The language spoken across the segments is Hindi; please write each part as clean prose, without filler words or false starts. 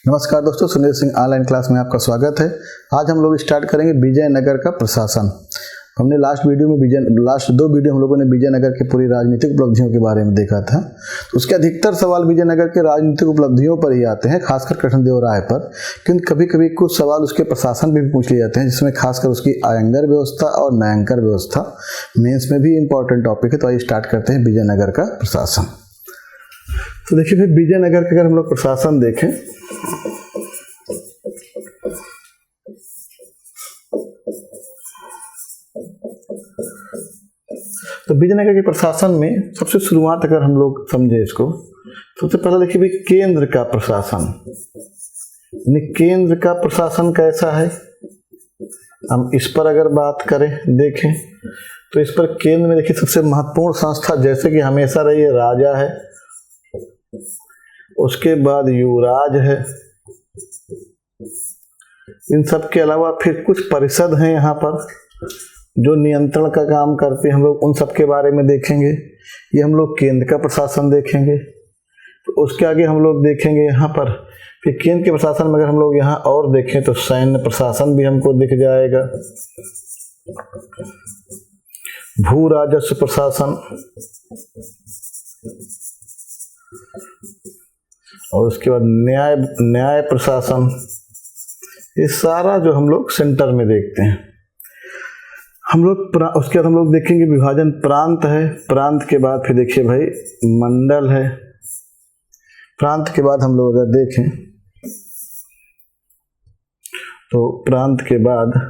नमस्कार दोस्तों, सुनील सिंह ऑनलाइन क्लास में आपका स्वागत है। आज हम लोग स्टार्ट करेंगे विजयनगर का प्रशासन। हमने लास्ट दो वीडियो हम लोगों ने विजयनगर की पूरी राजनीतिक उपलब्धियों के बारे में देखा था। तो उसके अधिकतर सवाल विजयनगर के राजनीतिक उपलब्धियों पर ही आते हैं, खासकर कृष्णदेव राय पर। क्योंकि कभी कभी कुछ सवाल उसके प्रशासन भी पूछ लिए जाते हैं, जिसमें खासकर उसकी आयंगर व्यवस्था और न्यायांकर व्यवस्था मेंस में भी इंपॉर्टेंट टॉपिक है। तो आइए स्टार्ट करते हैं विजयनगर का प्रशासन। तो देखिए फिर विजयनगर का अगर हम लोग प्रशासन देखें तो विजयनगर के प्रशासन में सबसे शुरुआत अगर हम लोग समझे इसको, सबसे पहले देखिए भाई केंद्र का प्रशासन। केंद्र का प्रशासन कैसा है, हम इस पर अगर बात करें देखें तो इस पर केंद्र में देखिए सबसे महत्वपूर्ण संस्था जैसे कि हमेशा रही है राजा है, उसके बाद युवराज है। इन सब के अलावा फिर कुछ परिषद हैं यहाँ पर जो नियंत्रण का काम करते हैं, हम लोग उन सब के बारे में देखेंगे। ये हम लोग केंद्र का प्रशासन देखेंगे। तो उसके आगे हम लोग देखेंगे यहाँ पर फिर केंद्र के प्रशासन में अगर हम लोग यहाँ और देखें तो सैन्य प्रशासन भी हमको दिख जाएगा, भू राजस्व प्रशासन, और उसके बाद न्याय प्रशासन। ये सारा जो हम लोग सेंटर में देखते हैं हम लोग। उसके बाद हम लोग देखेंगे विभाजन प्रांत है, प्रांत के बाद फिर देखिए भाई मंडल है, प्रांत के बाद हम लोग अगर देखें तो प्रांत के बाद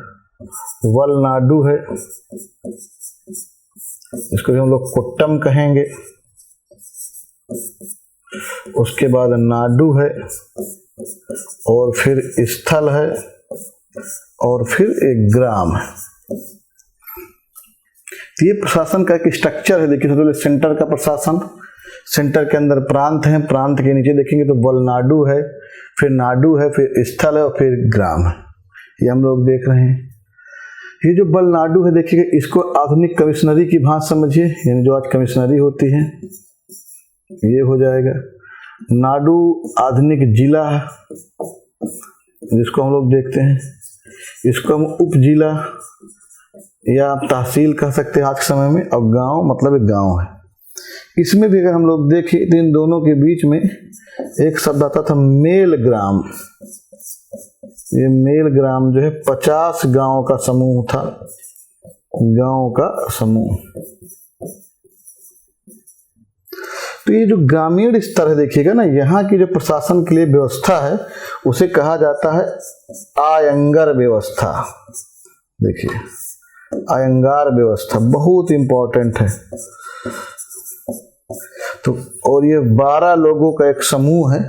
वलनाडु है, इसको भी हम लोग कुट्टम कहेंगे। उसके बाद नाडु है, और फिर स्थल है, और फिर एक ग्राम है। तो ये प्रशासन का एक स्ट्रक्चर है। देखिए सबसे पहले सेंटर का प्रशासन, सेंटर के अंदर प्रांत है, प्रांत के नीचे देखेंगे तो वलनाडु है, फिर नाडु है, फिर स्थल है, और फिर ग्राम है। ये हम लोग देख रहे हैं। ये जो वलनाडु है देखिएगा, इसको आधुनिक कमिश्नरी की भांति समझिए, यानी जो आज कमिश्नरी होती है ये हो जाएगा। नाडु आधुनिक जिला है जिसको हम लोग देखते हैं, इसको हम उप जिला या आप तहसील कह सकते हैं आज के समय में, और गांव मतलब एक गांव है। इसमें भी अगर हम लोग देखें तो इन दोनों के बीच में एक शब्द आता था मेल ग्राम। ये मेल ग्राम जो है 50 गांव का समूह था, गांव का समूह। तो ये जो ग्रामीण स्तर है देखिएगा ना, यहाँ की जो प्रशासन के लिए व्यवस्था है उसे कहा जाता है आयंगर व्यवस्था। देखिए आयंगार व्यवस्था बहुत इंपॉर्टेंट है। तो और ये 12 लोगों का एक समूह है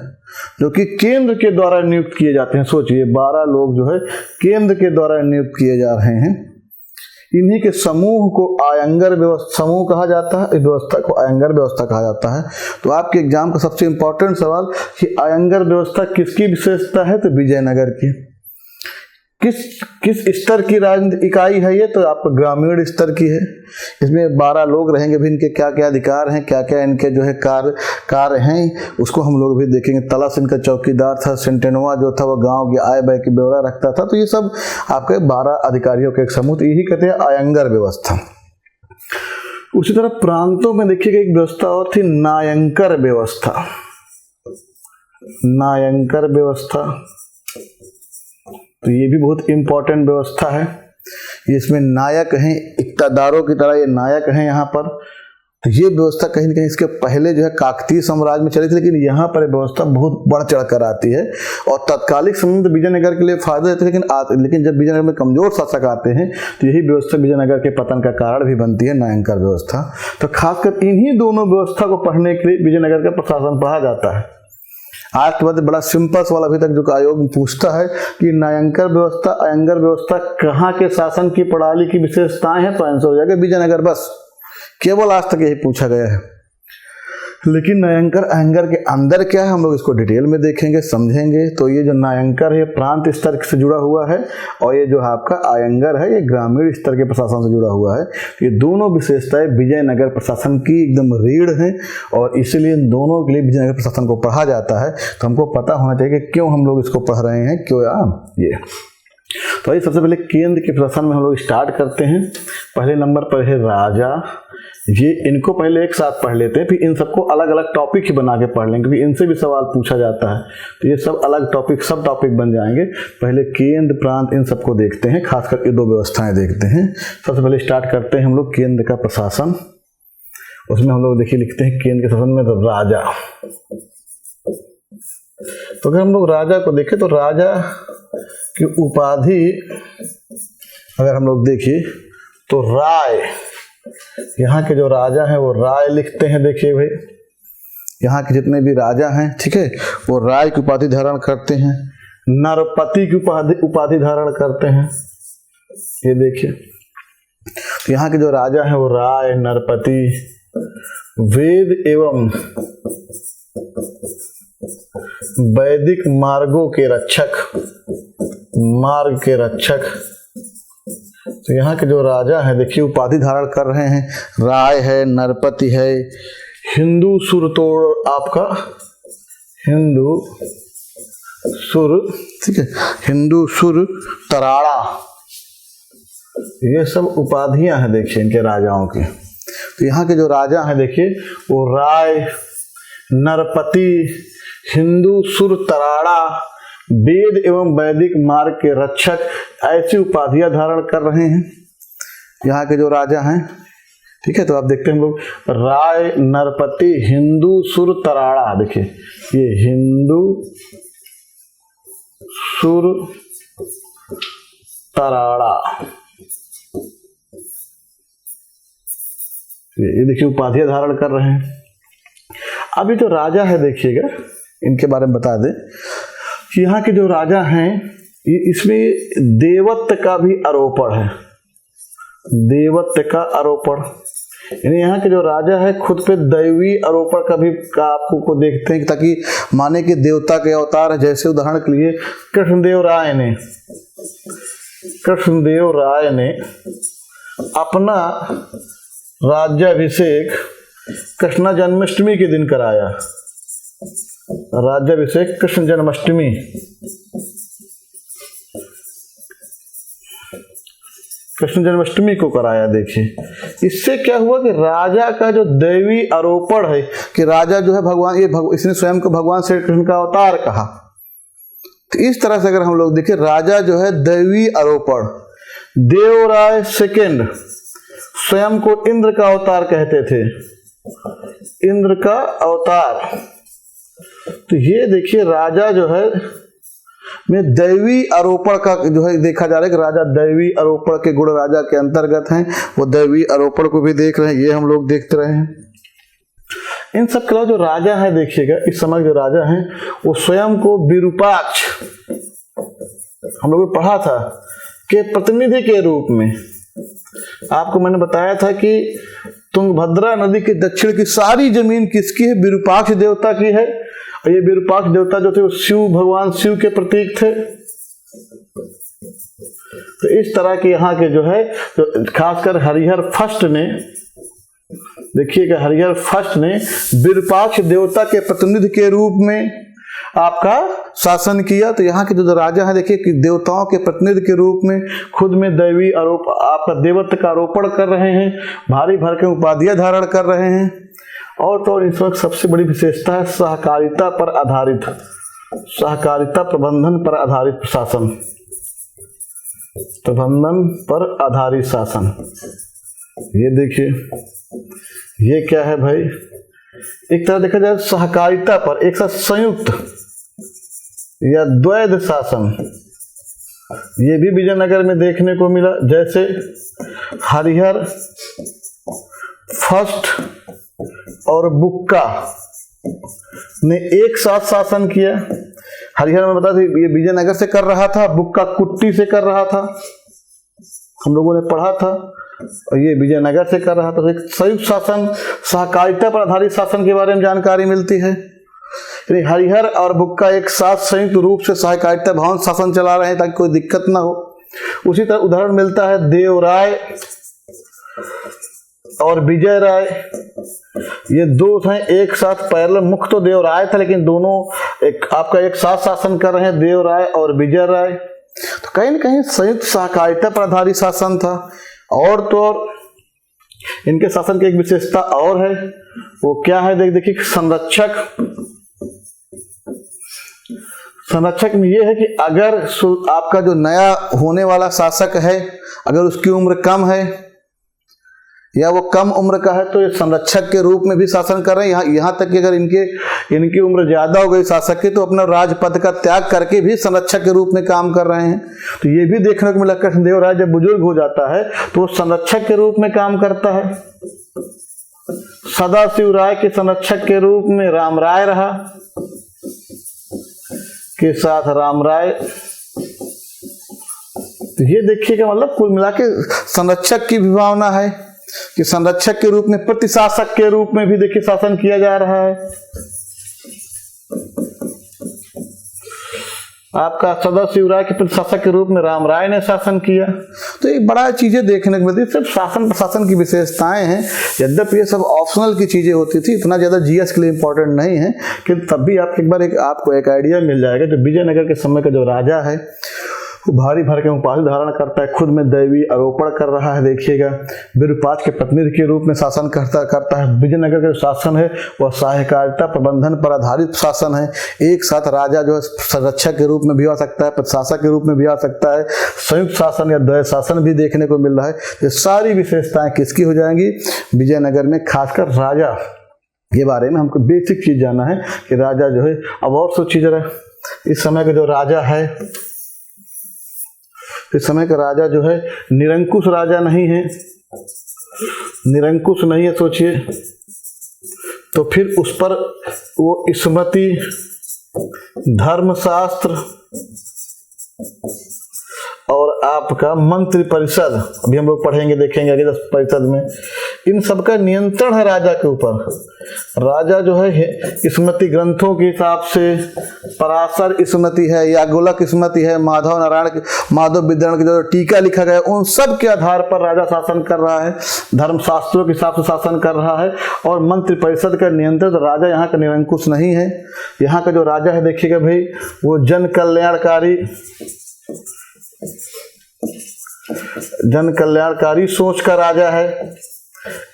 जो कि केंद्र के द्वारा नियुक्त किए जाते हैं। सोचिए 12 लोग जो है केंद्र के द्वारा नियुक्त किए जा रहे हैं। इन्हीं के समूह को आयंगर व्यवस्था समूह कहा जाता है, इस व्यवस्था को आयंगर व्यवस्था कहा जाता है। तो आपके एग्जाम का सबसे इंपॉर्टेंट सवाल कि आयंगर व्यवस्था किसकी विशेषता है, तो विजयनगर की। किस स्तर की राजनीतिक इकाई है ये, तो आपका ग्रामीण स्तर की है। इसमें 12 लोग रहेंगे, भी इनके क्या क्या अधिकार हैं, क्या क्या इनके जो है कार्य हैं, उसको हम लोग भी देखेंगे। तलाश इनका चौकीदार था, सेंटेनवा जो था वो गांव की आय व्यय की ब्यौरा रखता था। तो ये सब आपके 12 अधिकारियों के एक समूह, तो यही कहते हैं आयंगर व्यवस्था। उसी तरह प्रांतों में देखिएगा एक व्यवस्था और थी न्यायांकर व्यवस्था। न्यायांकर व्यवस्था तो ये भी बहुत इंपॉर्टेंट व्यवस्था है। इसमें नायक हैं, इक्तादारों की तरह ये नायक हैं यहाँ पर। तो ये व्यवस्था कहीं न कहीं इसके पहले जो है काकतीय साम्राज्य में चली थी, लेकिन यहाँ पर व्यवस्था बहुत बढ़ चढ़ कर आती है। और तत्कालिक समय में तो विजयनगर के लिए फायदा देते हैं, लेकिन जब विजयनगर में कमजोर शासक आते हैं तो यही व्यवस्था विजयनगर के पतन का कारण भी बनती है, न्यायांकर व्यवस्था। तो खासकर इन्हीं दोनों व्यवस्था को पढ़ने के लिए विजयनगर का प्रशासन पढ़ा जाता है। आज के बाद बड़ा सिंपल सवाल अभी तक जो आयोग पूछता है कि न्यायांकर व्यवस्था आयंगर व्यवस्था कहाँ के शासन की प्रणाली की विशेषताएं हैं, तो आंसर हो जाएगा विजयनगर। बस केवल आज तक यही पूछा गया है। लेकिन न्यायंकर अहंगर के अंदर क्या है हम लोग इसको डिटेल में देखेंगे, समझेंगे। तो ये जो न्यायंकर है प्रांत स्तर से जुड़ा हुआ है और ये जो आपका आयंगर है ये ग्रामीण स्तर के प्रशासन से जुड़ा हुआ है। ये दोनों विशेषताएं विजयनगर प्रशासन की एकदम रीढ़ हैं और इसीलिए इन दोनों के लिए विजयनगर प्रशासन को पढ़ा जाता है। तो हमको पता होना चाहिए कि क्यों हम लोग इसको पढ़ रहे हैं, क्यों ये। तो ये सबसे पहले केंद्र के प्रशासन में हम लोग स्टार्ट करते हैं। पहले नंबर पर है राजा। ये इनको पहले एक साथ पढ़ लेते हैं, फिर इन सबको अलग अलग टॉपिक ही बना के पढ़ लेंगे क्योंकि इनसे भी सवाल पूछा जाता है। तो ये सब अलग टॉपिक, सब टॉपिक बन जाएंगे। पहले केंद्र प्रांत इन सबको देखते हैं, खास करके दो व्यवस्थाएं देखते हैं। सबसे पहले स्टार्ट करते हैं हम लोग केंद्र का प्रशासन। उसमें हम लोग देखिए लिखते हैं केंद्र के शासन में राजा। तो अगर हम लोग राजा को देखें तो राजा की उपाधि अगर हम लोग देखिए तो राय, यहाँ के जो राजा हैं वो राय लिखते हैं। देखिए भाई यहाँ के जितने भी राजा हैं, ठीक है, वो राय की उपाधि धारण करते हैं, नरपति की उपाधि धारण करते हैं। ये देखिए तो यहाँ के जो राजा हैं वो राय, नरपति, वेद एवं वैदिक मार्गों के रक्षक, मार्ग के रक्षक। तो यहाँ के जो राजा हैं देखिए उपाधि धारण कर रहे हैं, राय है, नरपति है, हिंदू सुरतोड़, आपका हिंदू सुर, ठीक है, हिंदू सुर तराड़ा, ये सब उपाधियां हैं देखिए इनके राजाओं की। तो यहाँ के जो राजा हैं देखिए वो राय, नरपति, हिंदू सुर तराड़ा, वेद एवं वैदिक मार्ग के रक्षक, ऐसी उपाधियां धारण कर रहे हैं यहाँ के जो राजा हैं। ठीक है, तो आप देखते हैं हम लोग राय, नरपति, हिंदू सुर तराड़ा। देखिए ये हिंदू सुर तराड़ा, ये देखिए उपाधियां धारण कर रहे हैं। अभी जो राजा है देखिएगा इनके बारे में बता दें कि यहाँ के जो राजा हैं ये इसमें देवत्व का भी आरोपण है, देवत्व का आरोपण। यानी यहाँ के जो राजा है खुद पे दैवी आरोपण का भी आपको देखते हैं ताकि माने कि देवता के अवतार है। जैसे उदाहरण के लिए कृष्णदेव राय ने अपना राज्याभिषेक कृष्ण जन्माष्टमी के दिन कराया। राज्याभिषेक कृष्ण जन्माष्टमी, कृष्ण जन्माष्टमी को कराया। देखिए इससे क्या हुआ कि राजा का जो दैवी आरोपण है कि राजा जो है भगवान, इसने स्वयं को भगवान श्री कृष्ण का अवतार कहा। तो इस तरह से अगर हम लोग देखें राजा जो है दैवी आरोपण। देवराय सेकेंड स्वयं को इंद्र का अवतार कहते थे, इंद्र का अवतार। तो ये देखिए राजा जो है में दैवी आरोपण का जो है देखा जा रहा है कि राजा दैवी आरोपण के गुण राजा के अंतर्गत हैं, वो दैवी आरोपण को भी देख रहे हैं, ये हम लोग देखते रहे हैं। इन सब के अलावा जो राजा है देखिएगा इस समय जो राजा हैं वो स्वयं को विरूपाक्ष, हम लोगों ने पढ़ा था, के प्रतिनिधि के रूप में। आपको मैंने बताया था कि तुंगभद्रा नदी के दक्षिण की सारी जमीन किसकी है? विरूपाक्ष देवता की है। और ये विरूपाक्ष देवता जो थे वो शिव, भगवान शिव के प्रतीक थे। तो इस तरह के यहाँ के जो है तो खासकर हरिहर फर्स्ट ने, देखिएगा हरिहर फर्स्ट ने विरूपाक्ष देवता के प्रतिनिधि के रूप में आपका शासन किया। तो यहाँ के जो राजा है देखिए कि देवताओं के प्रतिनिधि के रूप में खुद में दैवी आरोप, आपका देवत्व का आरोपण कर रहे हैं, भारी भर के उपाधियां धारण कर रहे हैं। और तो इस वक्त सबसे बड़ी विशेषता है सहकारिता पर आधारित, सहकारिता प्रबंधन पर आधारित प्रशासन, प्रबंधन पर आधारित शासन। ये देखिए ये क्या है भाई, एक तरह देखा जाए सहकारिता पर एक साथ संयुक्त या द्वैध शासन, ये भी विजयनगर में देखने को मिला। जैसे हरिहर फर्स्ट और बुक्का ने एक साथ शासन किया। हरिहर में बता दें ये विजयनगर से कर रहा था, बुक्का कुट्टी से कर रहा था, हम लोगों ने पढ़ा था। और ये विजयनगर से कर रहा था। एक संयुक्त शासन, सहकारिता पर आधारित शासन के बारे में जानकारी मिलती है। हरिहर और बुक्का एक साथ संयुक्त रूप से सहकारिता भवन शासन चला रहे हैं ताकि कोई दिक्कत ना हो। उसी तरह उदाहरण मिलता है देवराय और विजय राय, ये दो हैं एक साथ पैरेलल। मुख्य तो देवराय था लेकिन दोनों आपका एक साथ शासन कर रहे हैं, देवराय और विजय राय। तो कहीं ना कहीं संयुक्त सहकारिता पर आधारित शासन था। और तो और इनके शासन की एक विशेषता और है, वो क्या है देखिए, संरक्षक में ये है कि अगर आपका जो नया होने वाला शासक है अगर उसकी उम्र कम है या वो कम उम्र का है तो ये संरक्षक के रूप में भी शासन कर रहे हैं। यहाँ तक कि अगर इनकी उम्र ज्यादा हो गई शासक की तो अपना राजपद का त्याग करके भी संरक्षक के रूप में काम कर रहे हैं। तो ये भी देखने को मिला कृष्णदेवराय जब बुजुर्ग हो जाता है तो वो संरक्षक के रूप में काम करता है। सदाशिव राय के संरक्षक के रूप में राम राय रहा, के साथ राम राय। तो ये देखिएगा मतलब कुल मिला के संरक्षक की विभावना है कि संरक्षक के रूप में, प्रतिशासक के रूप में भी देखिए शासन किया जा रहा है। आपका सदाशिव राय के प्रतिशासक के रूप में राम राय ने शासन किया। तो ये बड़ा चीजें देखने को मिलती है। सिर्फ शासन प्रशासन की विशेषताएं हैं, यद्यपि ये सब ऑप्शनल की चीजें होती थी, इतना ज्यादा जीएस के लिए इंपॉर्टेंट नहीं है कि तब भी आप एक बार आपको एक आइडिया मिल जाएगा। जो विजयनगर के समय का जो राजा है वो भारी भर के उपाधि धारण करता है, खुद में दैवी आरोपण कर रहा है। देखिएगा विरूपाक्ष के प्रतिनिधि के रूप में शासन करता है। विजयनगर का जो शासन है वह सहकारिता प्रबंधन पर आधारित शासन है। एक साथ राजा जो है संरक्षक के रूप में भी आ सकता है, प्रशासक के रूप में भी आ सकता है, संयुक्त शासन या द्वैत शासन भी देखने को मिल रहा है। ये सारी विशेषताएं किसकी हो जाएंगी, विजयनगर में। खासकर राजा के बारे में हमको बेसिक चीज जानना है कि राजा जो है, अब और सोचिए जरा, इस समय का जो राजा है, इस समय का राजा जो है निरंकुश राजा नहीं है, निरंकुश नहीं है। सोचिए तो फिर उस पर वो स्मृति, धर्मशास्त्र और आपका मंत्री परिषद, अभी हम लोग पढ़ेंगे देखेंगे आगे 10 परिषद में, इन सब का नियंत्रण है राजा के ऊपर। राजा जो है स्मृति ग्रंथों के हिसाब से, पराशर स्मृति है, याज्ञवल्क्य स्मृति है, माधव विद्यारण की जो टीका लिखा गया उन सब के आधार पर राजा शासन कर रहा है, धर्मशास्त्रों के हिसाब से शासन कर रहा है। और मंत्री परिषद का नियंत्रण, राजा यहाँ का निरंकुश नहीं है। यहाँ का जो राजा है देखिएगा भाई, वो जन कल्याणकारी सोच का राजा है।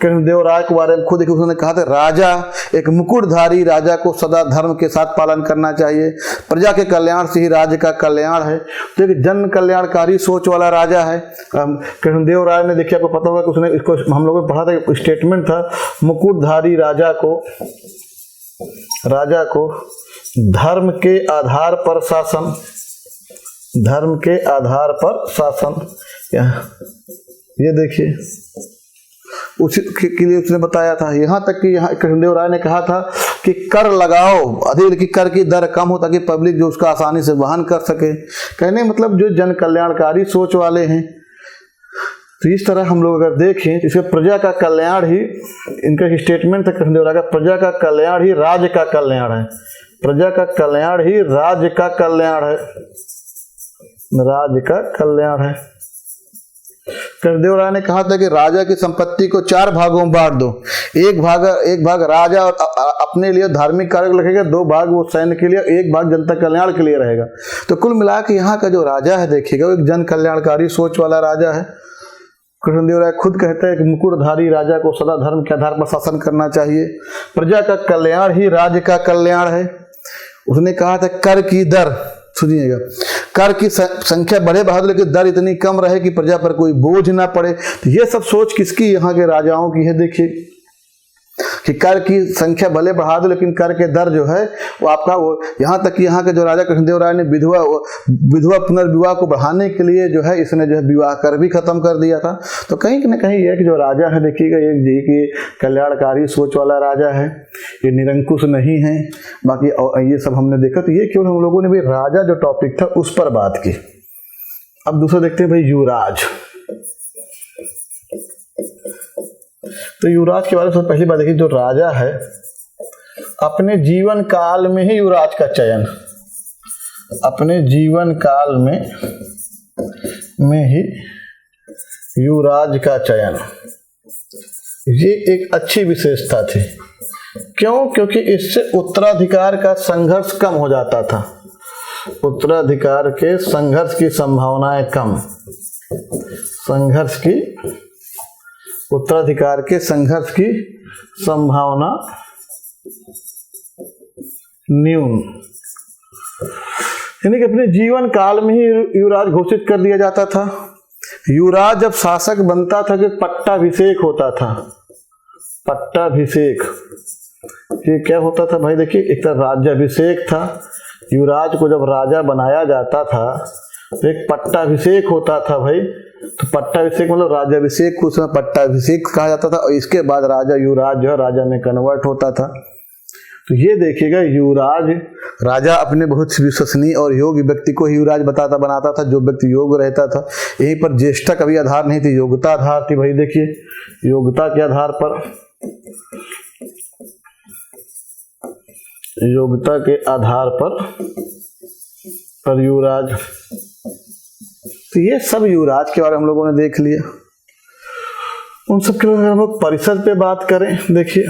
कृष्णदेवराय के बारे में खुद उसने कहा था, राजा एक मुकुटधारी राजा को सदा धर्म के साथ पालन करना चाहिए, प्रजा के कल्याण से ही राज्य का कल्याण है। तो एक जन कल्याणकारी सोच वाला राजा है कृष्णदेवराय ने। देखिए आपको पता होगा कि उसने इसको हम लोगों ने पढ़ा था, स्टेटमेंट था, मुकुटधारी राजा को धर्म के आधार पर शासन, धर्म के आधार पर शासन। ये देखिए उसी के लिए उसने बताया था। यहाँ तक कि यहाँ कृष्णदेवराय ने कहा था कि कर लगाओ अधिक, कि कर की दर कम हो ताकि पब्लिक जो उसका आसानी से वहन कर सके। कहने मतलब जो जन कल्याणकारी सोच वाले हैं। तो इस तरह हम लोग अगर देखें, इसमें प्रजा का कल्याण ही, इनका स्टेटमेंट था कृष्णदेवराय का, प्रजा का कल्याण ही राज्य का कल्याण है, प्रजा का कल्याण ही राज्य का कल्याण है, राज्य का कल्याण है। कृष्णदेवराय ने कहा था कि राजा की संपत्ति को 4 भागों में बांट दो। एक भाग राजा और अपने लिए धार्मिक कार्य रखेगा, 2 भाग वो सैन्य के लिए, 1 भाग जनता कल्याण के लिए रहेगा। तो कुल मिला के यहाँ का जो राजा है देखिएगा, वो एक जन कल्याणकारी सोच वाला राजा है। कृष्णदेवराय खुद कहते हैं कि मुकुटधारी राजा को सदा धर्म के आधार पर शासन करना चाहिए, प्रजा का कल्याण ही राज्य का कल्याण है। उसने कहा था कर की दर, सुनिएगा, कर की संख्या बढ़े बहादुर लेकिन दर इतनी कम रहे कि प्रजा पर कोई बोझ ना पड़े। तो ये सब सोच किसकी, यहाँ के राजाओं की है। देखिए कि कर की संख्या भले बढ़ा दो लेकिन कर के दर जो है वो आपका, वो यहाँ तक कि यहाँ के जो राजा कृष्णदेवराय ने विधवा पुनर्विवाह को बढ़ाने के लिए जो है इसने जो है विवाह कर भी खत्म कर दिया था। तो कहीं न कहीं ये कि जो राजा है देखिएगा, एक जी की कल्याणकारी सोच वाला राजा है, ये निरंकुश नहीं है। बाकी ये सब हमने देखा, तो ये केवल हम लोगों ने भी राजा जो टॉपिक था उस पर बात की। अब दूसरा देखते हैं भाई, युवराज। तो युवराज के बारे में पहली बात देखिए, जो राजा है अपने जीवन काल में ही युवराज का चयन, अपने जीवन काल में ही युवराज का चयन, ये एक अच्छी विशेषता थी। क्यों? क्योंकि इससे उत्तराधिकार का संघर्ष कम हो जाता था, उत्तराधिकार के संघर्ष की संभावनाएं कम, उत्तराधिकार के संघर्ष की संभावना न्यून, यानी कि अपने जीवन काल में ही युवराज घोषित कर दिया जाता था। युवराज जब शासक बनता था कि पट्टाभिषेक होता था, पट्टाभिषेक ये क्या होता था भाई? देखिए, एक तरह राज्याभिषेक था, युवराज को जब राजा बनाया जाता था तो एक पट्टाभिषेक होता था भाई। तो पट्टाभिषेक मतलब राज्याभिषेक को उसमें पट्टाभिषेक कहा जाता था, और इसके बाद राजा युवराज जो है राजा में कन्वर्ट होता था। तो ये देखिएगा, युवराज राजा अपने बहुत विश्वसनीय और योग्य व्यक्ति को ही युवराज बनाता था, जो व्यक्ति योग्य रहता था। यहीं पर ज्येष्ठता का भी आधार नहीं थी, योग्यता आधार थी भाई। देखिए, योग्यता के आधार पर, योग्यता के आधार पर युवराज। तो ये सब युवराज के बारे में हम लोगों ने देख लिया। उन सब के बारे में हम लोग परिषद पे बात करें। देखिए,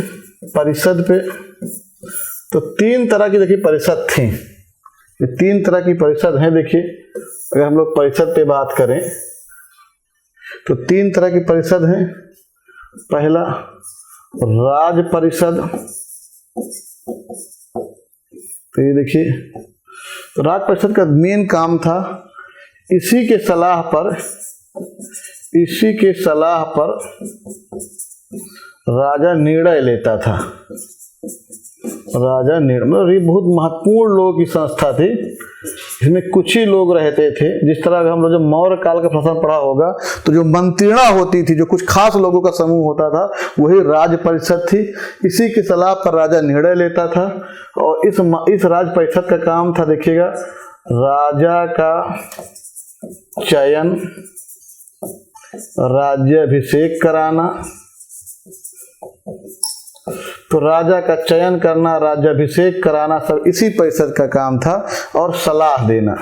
परिषद पे तो 3 तरह की देखिए परिषद थी, ये 3 तरह की परिषद है। देखिए, अगर हम लोग परिषद पे बात करें तो 3 तरह की परिषद है। पहला राज परिषद, तो ये देखिए, तो राज परिषद का मेन काम था इसी के सलाह पर राजा निर्णय लेता था। राजा निर्णय मतलब ये बहुत महत्वपूर्ण लोगों की संस्था थी, इसमें कुछ ही लोग रहते थे। जिस तरह हम लोग जब मौर्य काल का प्रश्न पढ़ा होगा तो जो मंत्रिणा होती थी, जो कुछ खास लोगों का समूह होता था, वही राज परिषद थी। इसी की सलाह पर राजा निर्णय लेता था। और इस राज परिषद का काम था, देखिएगा, राजा का चयन, राज्याभिषेक कराना। तो राजा का चयन करना, राज्याभिषेक कराना सब इसी परिषद का काम था, और सलाह देना।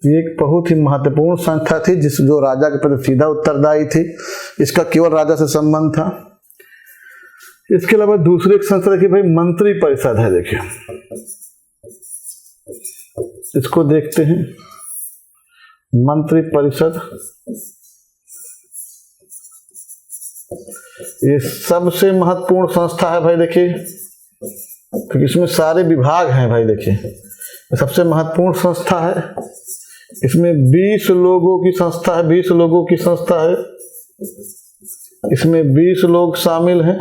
ये एक बहुत ही महत्वपूर्ण संस्था थी जो राजा के प्रति सीधा उत्तरदायी थी। इसका केवल राजा से संबंध था। इसके अलावा दूसरी एक संस्था देखिए भाई, मंत्री परिषद है। देखिए, इसको देखते हैं, मंत्री परिषद। ये सबसे महत्वपूर्ण संस्था है भाई। देखिए, तो इसमें सारे विभाग हैं भाई। देखिए, सबसे महत्वपूर्ण संस्था है। इसमें 20 लोगों की संस्था है, 20 लोगों की संस्था है। इसमें 20 लोग शामिल हैं।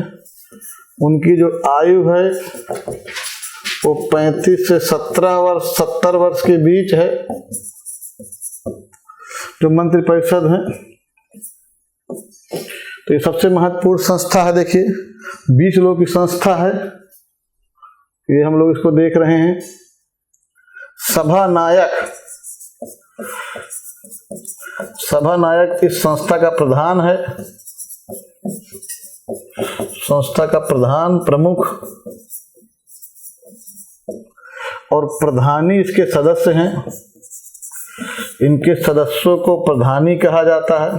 उनकी जो आयु है वो 35 से 70 वर्ष के बीच है, जो मंत्री परिषद है। तो ये सबसे महत्वपूर्ण संस्था है। देखिए, 20 लोगों की संस्था है। ये हम लोग इसको देख रहे हैं। सभानायक इस संस्था का प्रधान है, संस्था का प्रधान, प्रमुख, और प्रधानी इसके सदस्य हैं। इनके सदस्यों को प्रधानी कहा जाता है।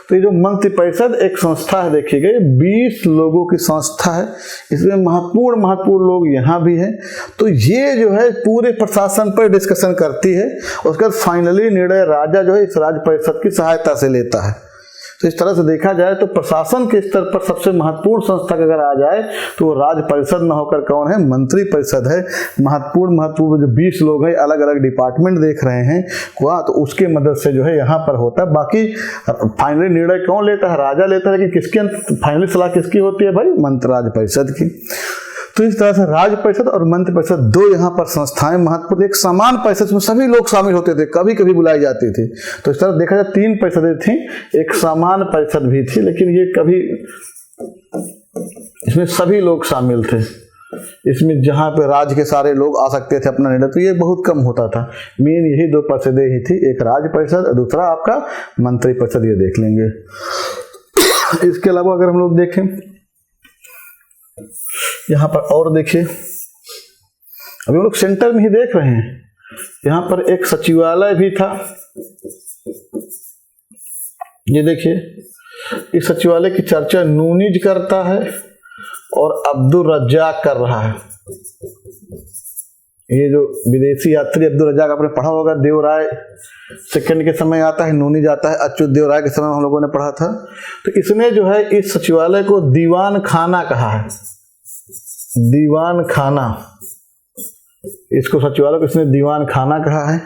तो ये जो मंत्री परिषद एक संस्था है, देखिएगा, 20 लोगों की संस्था है। इसमें महत्वपूर्ण लोग यहाँ भी हैं। तो ये जो है पूरे प्रशासन पर डिस्कशन करती है। उसके बाद फाइनली निर्णय राजा जो है इस राज परिषद की सहायता से लेता है। तो इस तरह से देखा जाए तो प्रशासन के स्तर पर सबसे महत्वपूर्ण संस्था अगर आ जाए तो राज परिषद न होकर कौन है? मंत्री परिषद है। महत्वपूर्ण जो 20 लोग हैं, अलग अलग डिपार्टमेंट देख रहे हैं वहाँ, तो उसके मदद से जो है यहाँ पर होता है। बाकी फाइनली निर्णय कौन लेता है? राजा लेता है। लेकिन किसकी फाइनली सलाह किसकी होती है भाई? मंत्री राज परिषद की। तो इस तरह से राज परिषद और मंत्री परिषद दो यहाँ पर संस्थाएं महत्वपूर्ण। एक समान परिषद में सभी लोग शामिल होते थे, कभी कभी बुलाई जाती थी। तो इस तरह देखा जाए 3 परिषदें थी, एक समान परिषद भी थी, लेकिन ये कभी इसमें सभी लोग शामिल थे। इसमें जहाँ पे राज्य के सारे लोग आ सकते थे अपना निर्णय, तो ये बहुत कम होता था। मेन यही दो परिषदें ही थी, एक राज्य परिषद और दूसरा आपका मंत्री परिषद, ये देख लेंगे। इसके अलावा अगर हम लोग देखें यहाँ पर और देखिए, अभी हम लोग सेंटर में ही देख रहे हैं, यहाँ पर एक सचिवालय भी था। ये देखिए, इस सचिवालय की चर्चा नूनीज करता है और अब्दुल रज्जाक कर रहा है। ये जो विदेशी यात्री अब्दुल रज्जाक आपने पढ़ा होगा, देवराय सेकंड के समय आता है, नूनीज आता है, अच्युत देवराय के समय हम लोगों ने पढ़ा था। तो इसने जो है इस सचिवालय को दीवान खाना कहा है, दीवान खाना, इसको सचिवालय को इसने दीवान खाना कहा है।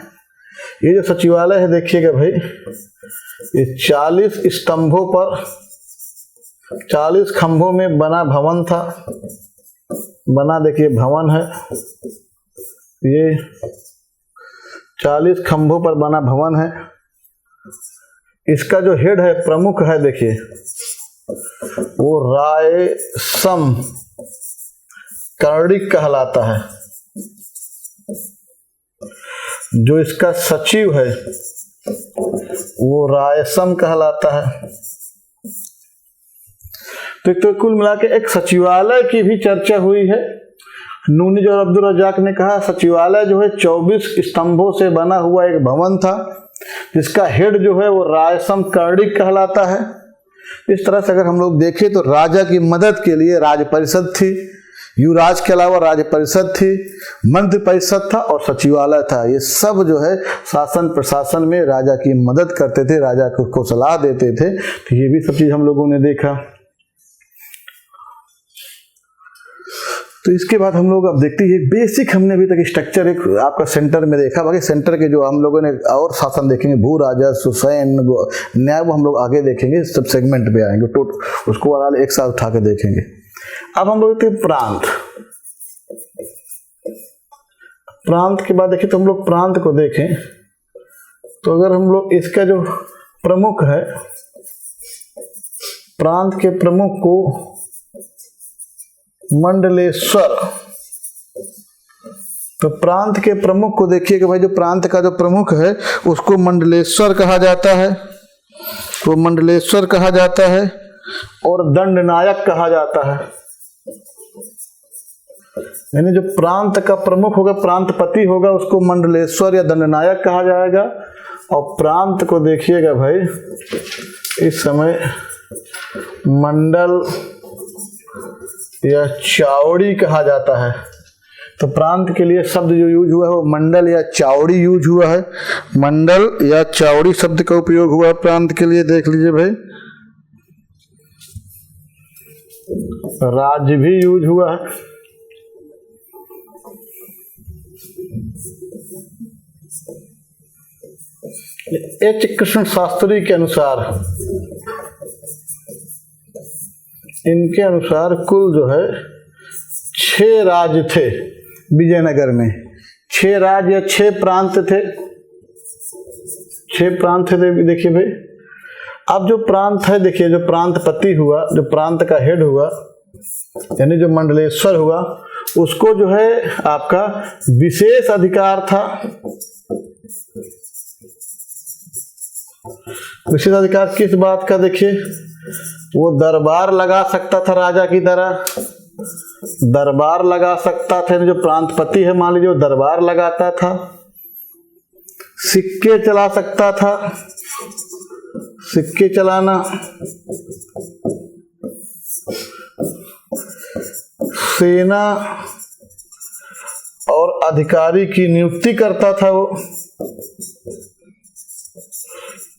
ये जो सचिवालय है देखिएगा भाई, ये 40 स्तंभों पर 40 खंभों में बना भवन था, बना देखिए भवन है, ये 40 खंभों पर बना भवन है। इसका जो हेड है, प्रमुख है, देखिए वो रायसम कर्णिक कहलाता है। जो इसका सचिव है वो रायसम कहलाता है। तो कुल मिला के एक सचिवालय की भी चर्चा हुई है। नूनीज और अब्दुल रज्जाक ने कहा सचिवालय जो है 24 स्तंभों से बना हुआ एक भवन था, जिसका हेड जो है वो रायसम कर्णिक कहलाता है। इस तरह से अगर हम लोग देखें तो राजा की मदद के लिए राज परिषद थी, युवराज के अलावा राज्य परिषद थी, मंत्री परिषद था और सचिवालय था। ये सब जो है शासन प्रशासन में राजा की मदद करते थे, राजा को सलाह देते थे। तो ये भी सब चीज हम लोगों ने देखा। तो इसके बाद हम लोग अब देखते हैं बेसिक, हमने अभी तक स्ट्रक्चर एक आपका सेंटर में देखा, बाकी सेंटर के जो हम लोगों ने और शासन देखेंगे, भू राजस्व, सैन्य, न्याय, वो हम लोग आगे देखेंगे, सब सेगमेंट पे आएंगे, तो उसको वाला एक साथ उठा के देखेंगे। अब हम लोग देखते हैं प्रांत। प्रांत के बाद देखिए, तो हम लोग प्रांत को देखें तो अगर हम लोग इसका जो प्रमुख है, प्रांत के प्रमुख को मंडलेश्वर, तो प्रांत के प्रमुख को देखिए कि भाई जो प्रांत का जो प्रमुख है उसको मंडलेश्वर कहा जाता है, वो मंडलेश्वर कहा जाता है और दंडनायक कहा जाता है। यानी जो प्रांत का प्रमुख होगा, प्रांतपति होगा, उसको मंडलेश्वर या दंडनायक कहा जाएगा। और प्रांत को देखिएगा भाई, इस समय मंडल या चावड़ी कहा जाता है। तो प्रांत के लिए शब्द जो यूज हुआ है वो मंडल या चावड़ी यूज हुआ है, मंडल या चावड़ी शब्द का उपयोग हुआ प्रांत के लिए। देख लीजिए भाई, राज्य भी यूज हुआ है। एच कृष्ण शास्त्री के अनुसार, इनके अनुसार कुल जो है 6 राज्य थे विजयनगर में, 6 राज्य या 6 प्रांत थे, 6 प्रांत थे। देखिए भाई, अब जो प्रांत है, देखिए जो प्रांतपति हुआ, जो प्रांत का हेड हुआ, यानी जो मंडलेश्वर हुआ, उसको जो है आपका विशेष अधिकार था। विशेष अधिकार किस बात का? देखिए, वो दरबार लगा सकता था, राजा की तरह दरबार लगा सकता था। जो प्रांतपति है मान लीजिए, वो दरबार लगाता था, सिक्के चला सकता था, सिक्के चलाना, सेना और अधिकारी की नियुक्ति करता था वो।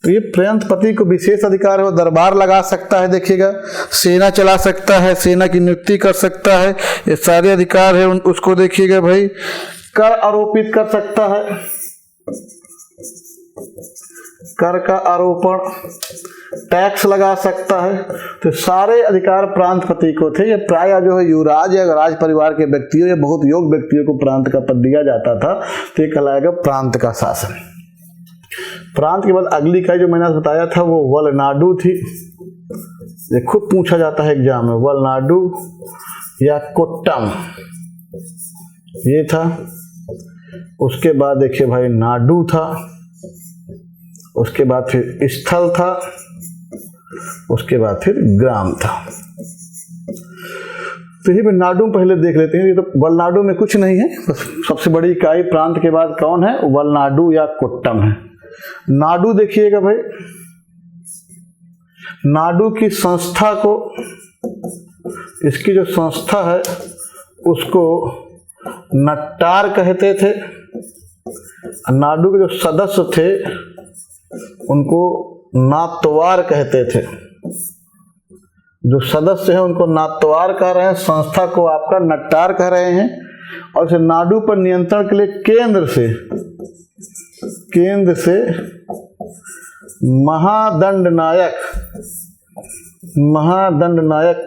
तो ये प्रांतपति को विशेष अधिकार है, वो दरबार लगा सकता है, देखिएगा, सेना चला सकता है, सेना की नियुक्ति कर सकता है, ये सारे अधिकार है उसको। देखिएगा भाई, कर आरोपित कर सकता है, कर का आरोपण, टैक्स लगा सकता है। तो सारे अधिकार प्रांतपति को थे। ये प्राय जो है युवराज या राज परिवार के व्यक्तियों या बहुत योग्य व्यक्तियों को प्रांत का पद दिया जाता था। तो ये कहलाएगा प्रांत का शासन। प्रांत के बाद अगली का जो मैंने बताया था वो वलनाडु थी। ये खूब पूछा जाता है एग्जाम में, वलनाडु या कोट्टम। ये था। उसके बाद देखिए भाई नाडू था, उसके बाद फिर स्थल था, उसके बाद फिर ग्राम था। तो ये नाडु पहले देख लेते हैं। ये तो वलनाडु में कुछ नहीं है, बस सबसे बड़ी इकाई प्रांत के बाद कौन है? वलनाडु या कोट्टम है। नाडु देखिएगा भाई, नाडु की संस्था को, इसकी जो संस्था है उसको नट्टार कहते थे। नाडु के जो सदस्य थे उनको नात्वार कहते थे। जो सदस्य हैं उनको नात्वार कह रहे हैं, संस्था को आपका नट्टार कह रहे हैं। और इसे नाडु पर नियंत्रण के लिए केंद्र से महादंड नायक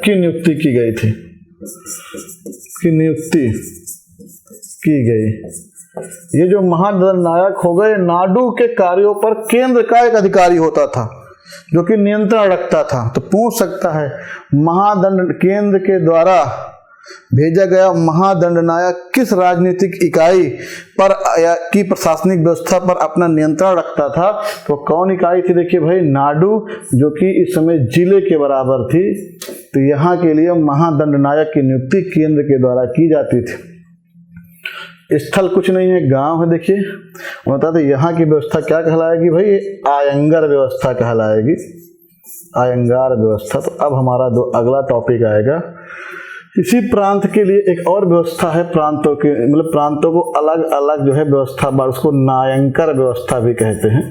की नियुक्ति की गई थी, ये जो महादंड नायक हो गए, नाडु के कार्यों पर केंद्र का एक अधिकारी होता था जो कि नियंत्रण रखता था। तो पूछ सकता है महादंड केंद्र के द्वारा भेजा गया महादंड नायक किस राजनीतिक इकाई पर या की प्रशासनिक व्यवस्था पर अपना नियंत्रण रखता था? तो कौन इकाई थी? देखिए भाई नाडु, जो कि इस समय जिले के बराबर थी। तो यहाँ के लिए महादंड नायक की नियुक्ति केंद्र के द्वारा की जाती थी। स्थल कुछ नहीं है, गांव है। देखिए बताते यहाँ की व्यवस्था क्या कहलाएगी भाई? आयंगर व्यवस्था कहलाएगी, आयंगार व्यवस्था। तो अब हमारा अगला टॉपिक आएगा। इसी प्रांत के लिए एक और व्यवस्था है, प्रांतों के मतलब प्रांतों को अलग अलग जो है व्यवस्था, उसको नायंकर व्यवस्था भी कहते हैं।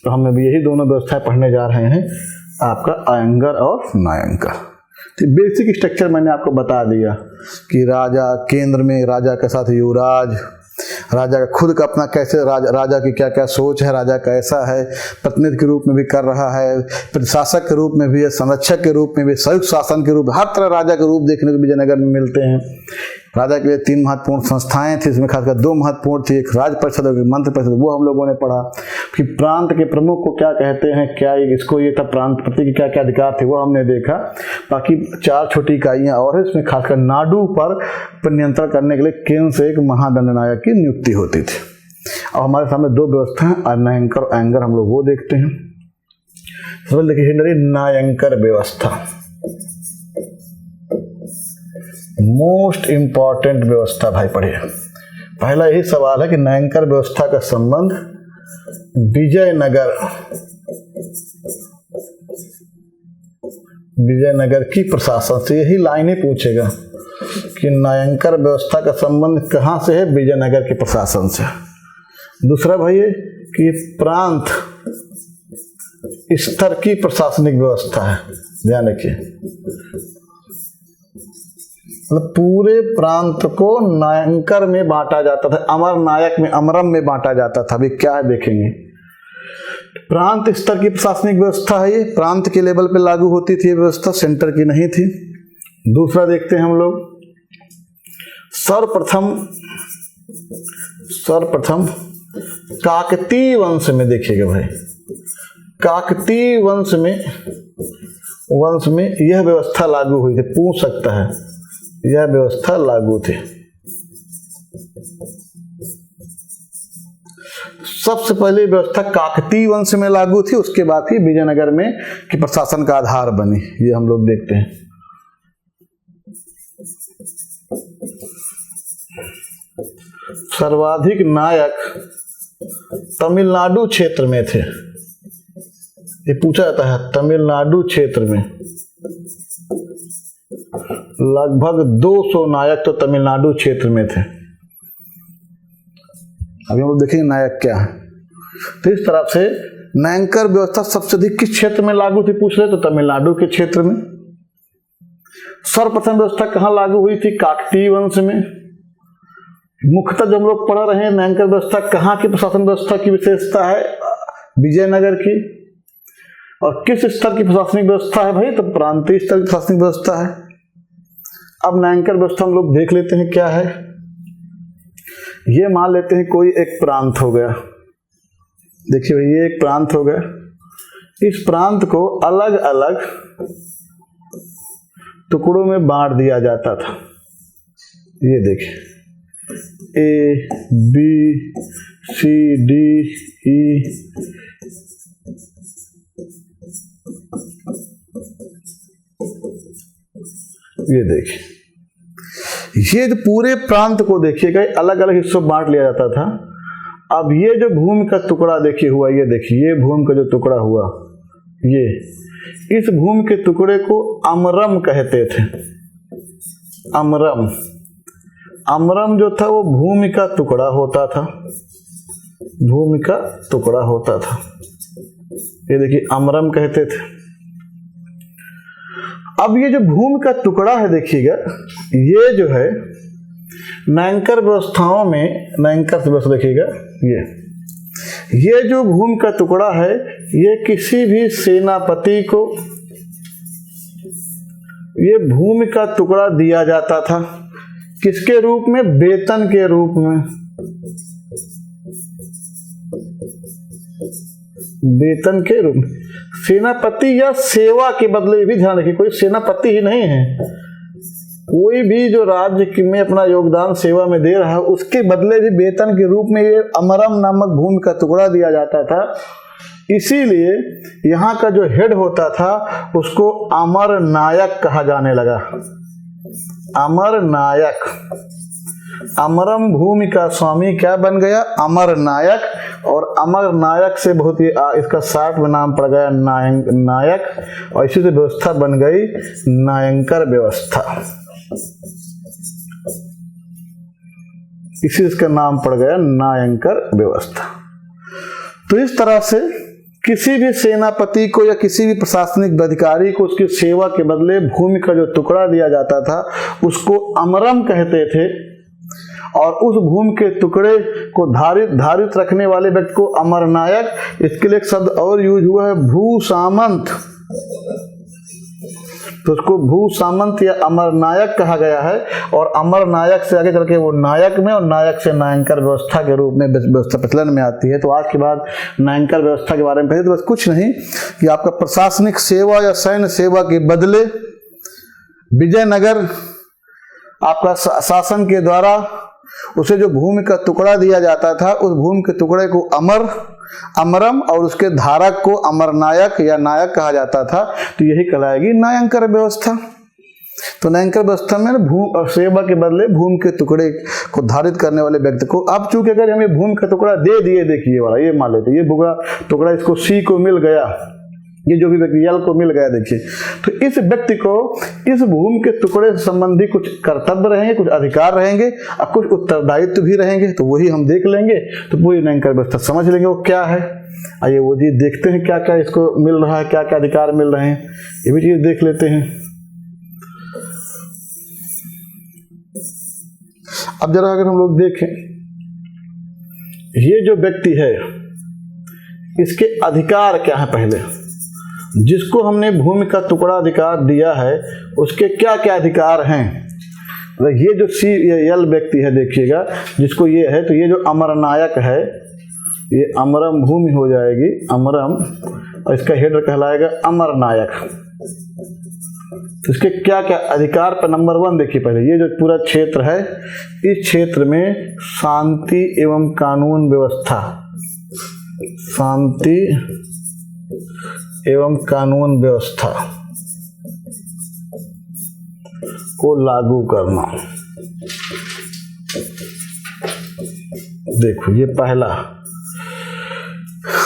तो हम अभी यही दोनों व्यवस्थाएं पढ़ने जा रहे हैं, आपका आयंगर और नायंकर। तो बेसिक स्ट्रक्चर मैंने आपको बता दिया कि राजा केंद्र में, राजा के साथ युवराज, राजा का खुद का अपना कैसे राजा की क्या क्या सोच है, राजा कैसा है, प्रतिनिधि के रूप में भी कर रहा है, प्रशासक के रूप में भी है, संरक्षक के रूप में भी, संयुक्त शासन के रूप में, हर तरह राजा के रूप देखने को विजयनगर में मिलते हैं। राजा के लिए 3 महत्वपूर्ण संस्थाएं थी, इसमें खासकर 2 महत्वपूर्ण थी, एक राज परिषद और मंत्र परिषद, वो हम लोगों ने पढ़ा। कि प्रांत के प्रमुख को क्या कहते हैं, क्या इसको ये था प्रांत प्रति के क्या क्या अधिकार थे, वो हमने देखा। बाकी 4 छोटी इकाइयां और है, इसमें खासकर नाडु पर नियंत्रण करने के लिए केंद्र से एक महादंड नायक की नियुक्ति होती थी। और हमारे सामने 2 व्यवस्था है, नायंकर और आयंगर, हम लोग वो देखते हैं। सबसे देखिए नायंकर व्यवस्था, मोस्ट इंपॉर्टेंट व्यवस्था भाई पढ़िए। पहला यही सवाल है कि नायंकर व्यवस्था का संबंध विजयनगर की प्रशासन से, यही लाइन ही पूछेगा कि नायंकर व्यवस्था का संबंध कहां से है? विजयनगर के प्रशासन से। दूसरा भाई है कि प्रांत स्तर की प्रशासनिक व्यवस्था है, ध्यान रखिए। मतलब पूरे प्रांत को नायंकर में बांटा जाता था, अमर नायक में, अमरम में बांटा जाता था। अभी क्या है देखेंगे। प्रांत स्तर की प्रशासनिक व्यवस्था है, ये प्रांत के लेवल पे लागू होती थी, व्यवस्था सेंटर की नहीं थी। दूसरा देखते हैं हम लोग, सर्वप्रथम काकतीय वंश में, देखिएगा भाई काकतीय वंश में यह व्यवस्था लागू हुई थी। पूछ सकता है यह व्यवस्था लागू थी। सबसे पहले व्यवस्था काकतीय वंश में लागू थी, उसके बाद ही विजयनगर में कि प्रशासन का आधार बनी। ये हम लोग देखते हैं। सर्वाधिक नायक तमिलनाडु क्षेत्र में थे, ये पूछा जाता है। तमिलनाडु क्षेत्र में लगभग 200 नायक तो तमिलनाडु क्षेत्र में थे। अभी हम लोग देखेंगे नायक क्या है। तो इस तरह से नायंकर व्यवस्था सबसे अधिक किस क्षेत्र में लागू थी पूछ रहे, तो तमिलनाडु के क्षेत्र में। सर्वप्रथम व्यवस्था कहाँ लागू हुई थी? काकतीय वंश में। मुख्यतः जो हम लोग पढ़ रहे हैं नायंकर व्यवस्था कहाँ की प्रशासन व्यवस्था की विशेषता है? विजयनगर की। और किस स्तर की प्रशासनिक व्यवस्था है भाई? तो प्रांतीय स्तर की प्रशासनिक व्यवस्था है। अब नायंकर व्यवस्था हम लोग देख लेते हैं क्या है। ये मान लेते हैं कोई एक प्रांत हो गया, देखिए भाई ये एक प्रांत हो गया। इस प्रांत को अलग अलग टुकड़ों में बांट दिया जाता था। ये देखिए A B C D E ये देखिए, ये जो पूरे प्रांत को देखिएगा अलग अलग हिस्सों में बांट लिया जाता था। अब ये जो भूमि का टुकड़ा देखिए हुआ, ये देखिए ये भूमि का जो टुकड़ा हुआ, ये इस भूमि के टुकड़े को अमरम कहते थे। अमरम, अमरम जो था वो भूमि का टुकड़ा होता था, भूमि का टुकड़ा होता था, ये देखिए अमरम कहते थे। अब ये जो भूमि का टुकड़ा है देखिएगा, ये जो है नायंकर व्यवस्थाओं में, नायंकर व्यवस्था देखिएगा, ये जो भूमि का टुकड़ा है ये किसी भी सेनापति को ये भूमि का टुकड़ा दिया जाता था। किसके रूप में? वेतन के रूप में, वेतन के रूप में। सेनापति या सेवा के बदले, भी ध्यान रखिए, कोई सेनापति ही नहीं है, कोई भी जो राज्य में अपना योगदान सेवा में दे रहा है उसके बदले भी वेतन के रूप में ये अमरम नामक भूमि का टुकड़ा दिया जाता था। इसीलिए यहाँ का जो हेड होता था उसको अमर नायक कहा जाने लगा। अमर नायक, अमरम भूमि का स्वामी क्या बन गया? अमर नायक। और अमर नायक से बहुत ही इसका शार्ट में नाम पड़ गया नायक, और इसी से व्यवस्था बन गई नायंकर व्यवस्था, इसी इसका नाम पड़ गया नायंकर व्यवस्था। तो इस तरह से किसी भी सेनापति को या किसी भी प्रशासनिक अधिकारी को उसकी सेवा के बदले भूमि का जो टुकड़ा दिया जाता था उसको अमरम कहते थे, और उस भूमि के टुकड़े को धारित रखने वाले व्यक्ति को अमरनायक। इसके लिए एक शब्द और यूज हुआ है, भू सामंत, तो उसको भू सामंत या अमरनायक कहा गया है। और अमरनायक से आगे चल के वो नायक में, और नायक से नायंकर व्यवस्था के रूप में व्यवस्था प्रचलन में आती है। तो आज के बाद नायंकर व्यवस्था के बारे में कहें तो बस कुछ नहीं कि आपका प्रशासनिक सेवा या सैन्य सेवा के बदले विजयनगर आपका शासन के द्वारा उसे जो भूमि का टुकड़ा दिया जाता था उस भूमि के टुकड़े को अमरम और उसके धारक को अमरनायक या नायक कहा जाता था। तो यही कहलाएगी नायंकर व्यवस्था। तो नायंकर व्यवस्था में सेवा के बदले भूमि के टुकड़े को धारित करने वाले व्यक्ति को, अब चूंकि अगर हमें भूमि का टुकड़ा दे दिए, देखिए वाला ये मान लेते, ये टुकड़ा इसको सी को मिल गया, ये जो भी व्यक्ति यल को मिल गया, देखिए, तो इस व्यक्ति को इस भूमि के टुकड़े से संबंधी कुछ कर्तव्य रहेंगे, कुछ अधिकार रहेंगे और कुछ उत्तरदायित्व भी रहेंगे। तो वही हम देख लेंगे, तो पूरी नायंकर व्यवस्था समझ लेंगे वो क्या है। आइए वो जी देखते हैं क्या क्या इसको मिल रहा है, क्या क्या अधिकार मिल रहे हैं, ये भी चीज देख लेते हैं। अब जरा अगर हम लोग देखें, ये जो व्यक्ति है इसके अधिकार क्या है, पहले जिसको हमने भूमि का टुकड़ा अधिकार दिया है उसके क्या क्या अधिकार हैं। ये जो सी यल व्यक्ति है देखिएगा, जिसको ये है, तो ये जो अमरनायक है ये अमरम भूमि हो जाएगी, अमरम, और इसका हेडर कहलाएगा अमरनायक। तो इसके क्या क्या अधिकार पर नंबर 1 देखिए, पहले ये जो पूरा क्षेत्र है इस क्षेत्र में शांति एवं कानून व्यवस्था, शांति एवं कानून व्यवस्था को लागू करना। देखो ये पहला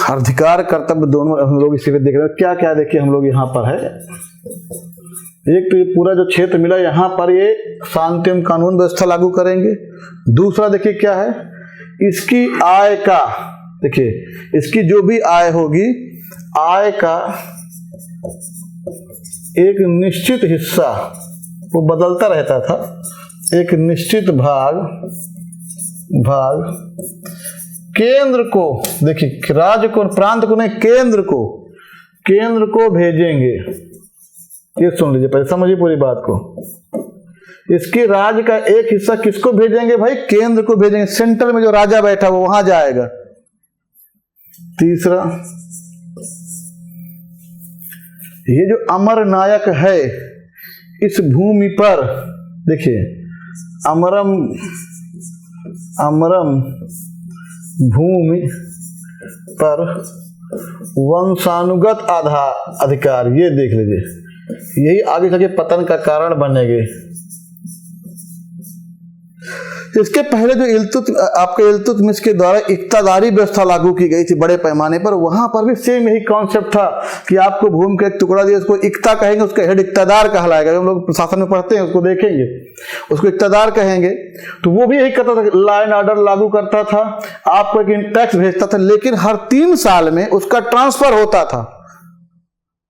अधिकार कर्तव्य दोनों हम लोग इसी पे देख रहे हैं। क्या क्या देखिए हम लोग यहाँ पर है, एक तो ये पूरा जो क्षेत्र मिला यहाँ पर ये शांति एवं कानून व्यवस्था लागू करेंगे। दूसरा देखिए क्या है, इसकी आय का, देखिए इसकी जो भी आय होगी, आय का एक निश्चित हिस्सा वो बदलता रहता था, एक निश्चित भाग केंद्र को, देखिए राज्य को, प्रांत को नहीं, केंद्र को भेजेंगे। ये सुन लीजिए, पहले समझिए पूरी बात को। इसके राज्य का एक हिस्सा किसको भेजेंगे भाई? केंद्र को भेजेंगे, सेंटर में जो राजा बैठा वो वहां जाएगा। तीसरा, ये जो अमर नायक है इस भूमि पर, देखिए अमरम अमरम भूमि पर वंशानुगत अधिकार, ये देख लीजिए, यही आगे चल के पतन का कारण बनेगी। इसके पहले जो इल्तुतमिश के द्वारा इक्तादारी व्यवस्था लागू की गई थी बड़े पैमाने पर, वहां पर भी सेम यही कॉन्सेप्ट था कि आपको भूमि का एक टुकड़ा दिया, उसको इक्ता कहेंगे, उसका हेड इक्तादार कहलाएगा। हम लोग प्रशासन में पढ़ते हैं उसको देखेंगे, उसको इक्तादार कहेंगे। तो वो भी यही करता था, लॉ एंड ऑर्डर लागू करता था, आपको एक टैक्स भेजता था, लेकिन हर 3 साल में उसका ट्रांसफर होता था,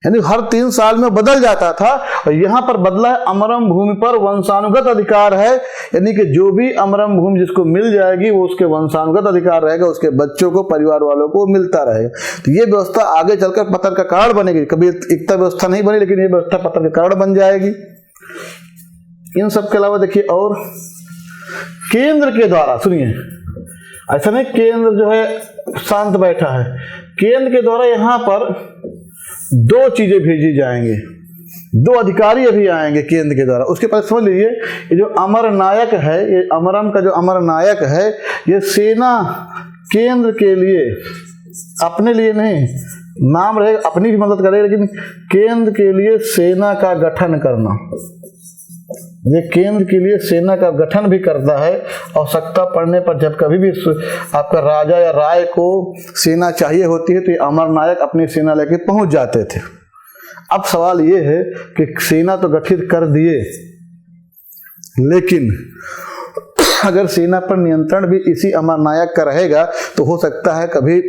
यानी हर 3 साल में बदल जाता था। और यहां पर बदला है, अमरम भूमि पर वंशानुगत अधिकार है, यानी कि जो भी अमरम भूमि जिसको मिल जाएगी वो उसके वंशानुगत अधिकार रहेगा, उसके बच्चों को, परिवार वालों को मिलता रहेगा। तो ये व्यवस्था आगे चलकर पतन का कारण बनेगी। कभी एकता व्यवस्था नहीं बनी, लेकिन ये व्यवस्था पतन का कारण बन जाएगी। इन सब के अलावा देखिए, और केंद्र के द्वारा, सुनिए, ऐसा नहीं केंद्र जो है शांत बैठा है, केंद्र के द्वारा यहां पर 2 चीजें भेजी जाएंगे, 2 अधिकारी अभी आएंगे केंद्र के द्वारा। उसके पास समझ लीजिए, ये जो अमर नायक है, ये अमरम का जो अमर नायक है, ये सेना केंद्र के लिए, अपने लिए नहीं, नाम रहेगा, अपनी भी मदद करेगा, लेकिन केंद्र के लिए सेना का गठन करना, ये केंद्र के लिए सेना का गठन भी करता है। आवश्यकता पड़ने पर जब कभी भी आपका राजा या राय को सेना चाहिए होती है तो ये अमर नायक अपनी सेना लेके पहुंच जाते थे। अब सवाल ये है कि सेना तो गठित कर दिए, लेकिन अगर सेना पर नियंत्रण भी इसी अमर नायक का रहेगा तो हो सकता है कभी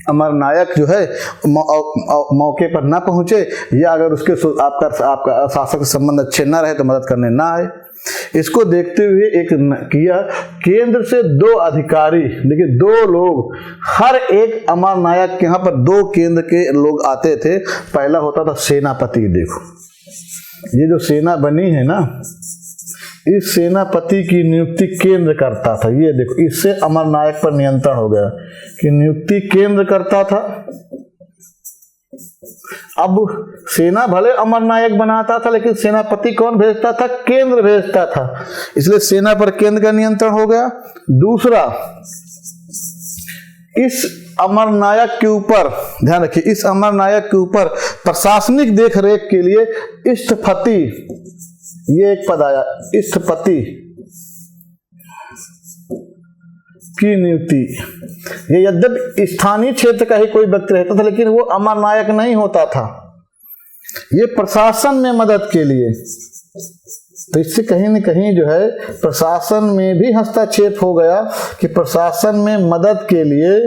अमर नायक जो है मौके पर ना पहुंचे, या अगर उसके आपका शासक से संबंध अच्छे ना रहे तो मदद करने ना आए। इसको देखते हुए एक किया, केंद्र से 2 अधिकारी, देखिए 2 लोग, हर एक अमर नायक के यहाँ पर 2 केंद्र के लोग आते थे। पहला होता था सेनापति। देखो ये जो सेना बनी है ना, इस सेनापति की नियुक्ति केंद्र करता था। ये देखो, इससे अमर नायक पर नियंत्रण हो गया कि नियुक्ति केंद्र करता था। अब सेना भले अमर नायक बनाता था, लेकिन सेनापति कौन भेजता था? केंद्र भेजता था, इसलिए सेना पर केंद्र का नियंत्रण हो गया। दूसरा, इस अमर नायक के ऊपर ध्यान रखिए, इस अमर नायक के ऊपर प्रशासनिक देखरेख के लिए स्थपति, ये एक पद आया, स्थपति की नियुक्ति। ये यद्यपि स्थानीय क्षेत्र का ही कोई व्यक्ति रहता था, लेकिन वो अमर नायक नहीं होता था, ये प्रशासन में मदद के लिए। तो इससे कहीं न कहीं जो है प्रशासन में भी हस्तक्षेप हो गया कि प्रशासन में मदद के लिए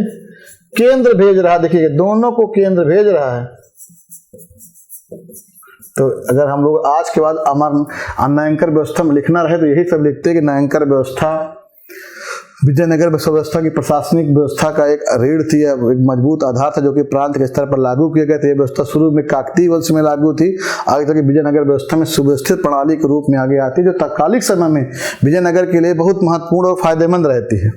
केंद्र भेज रहा। देखिए दोनों को केंद्र भेज रहा है। तो अगर हम लोग आज के बाद न्यायांकर व्यवस्था में लिखना रहे तो यही सब लिखते हैं कि न्यायांकर व्यवस्था विजयनगर व्यवस्था की प्रशासनिक व्यवस्था का एक रीढ़ थी, एक मजबूत आधार था, जो कि प्रांत के स्तर पर लागू किया गया था। ये व्यवस्था शुरू में काकतीय वंश में लागू थी, आगे तक विजयनगर व्यवस्था में सुव्यवस्थित प्रणाली के रूप में आगे आती है, जो तत्कालिक समय में विजयनगर के लिए बहुत महत्वपूर्ण और फायदेमंद रहती है,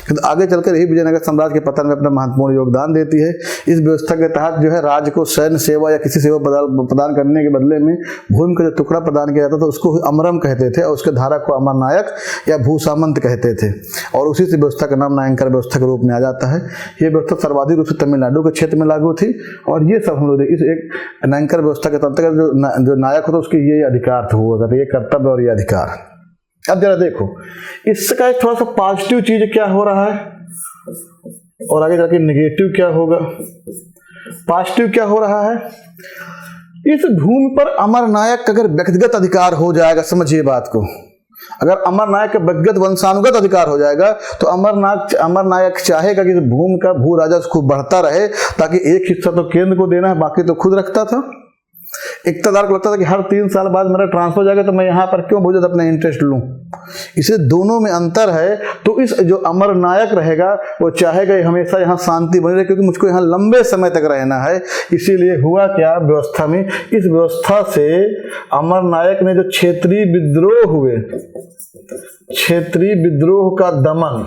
किंतु आगे चलकर यही विजयनगर साम्राज्य के पतन में अपना महत्वपूर्ण योगदान देती है। इस व्यवस्था के तहत जो है राज्य को सैन्य सेवा या किसी सेवा प्रदान करने के बदले में भूमि का जो टुकड़ा प्रदान किया जाता था उसको अमरम कहते थे, और उसके धारक को अमर नायक या भूसामंत कहते थे, और उसी से व्यवस्था का नाम न्यायांकर व्यवस्था के रूप में आ जाता है। ये व्यवस्था सर्वाधिक रूप से तमिलनाडु के क्षेत्र में लागू थी, और ये सब हम लोग इस एक न्यायांकर व्यवस्था के अंतर्गत जो नायक होता उसके ये अधिकार था, हुआ करते, ये कर्तव्य और ये अधिकार। अब जरा देखो इसका एक थोड़ा सा पॉजिटिव चीज क्या हो रहा है और आगे जाके नेगेटिव क्या होगा। पॉजिटिव क्या हो रहा है, इस भूमि पर अमर नायक अगर व्यक्तिगत अधिकार हो जाएगा, समझिए बात को, अगर अमर नायक का व्यक्तिगत वंशानुगत अधिकार हो जाएगा तो अमर नायक चाहेगा कि भूमि का भू राजस्व खूब बढ़ता रहे, ताकि एक हिस्सा तो केंद्र को देना है, बाकी तो खुद रखता था। इक्तादार को लगता था कि हर 3 साल बाद मेरा ट्रांसफर हो जाएगा तो मैं यहाँ पर क्यों बहुत ज्यादा अपना इंटरेस्ट लूं। इसे दोनों में अंतर है। तो इस जो अमर नायक रहेगा वो चाहेगा हमेशा यहाँ शांति बनी रहे, क्योंकि मुझको यहाँ लंबे समय तक रहना है। इसीलिए हुआ क्या व्यवस्था में, इस व्यवस्था से अमर नायक ने जो क्षेत्रीय विद्रोह हुए, क्षेत्रीय विद्रोह का दमन,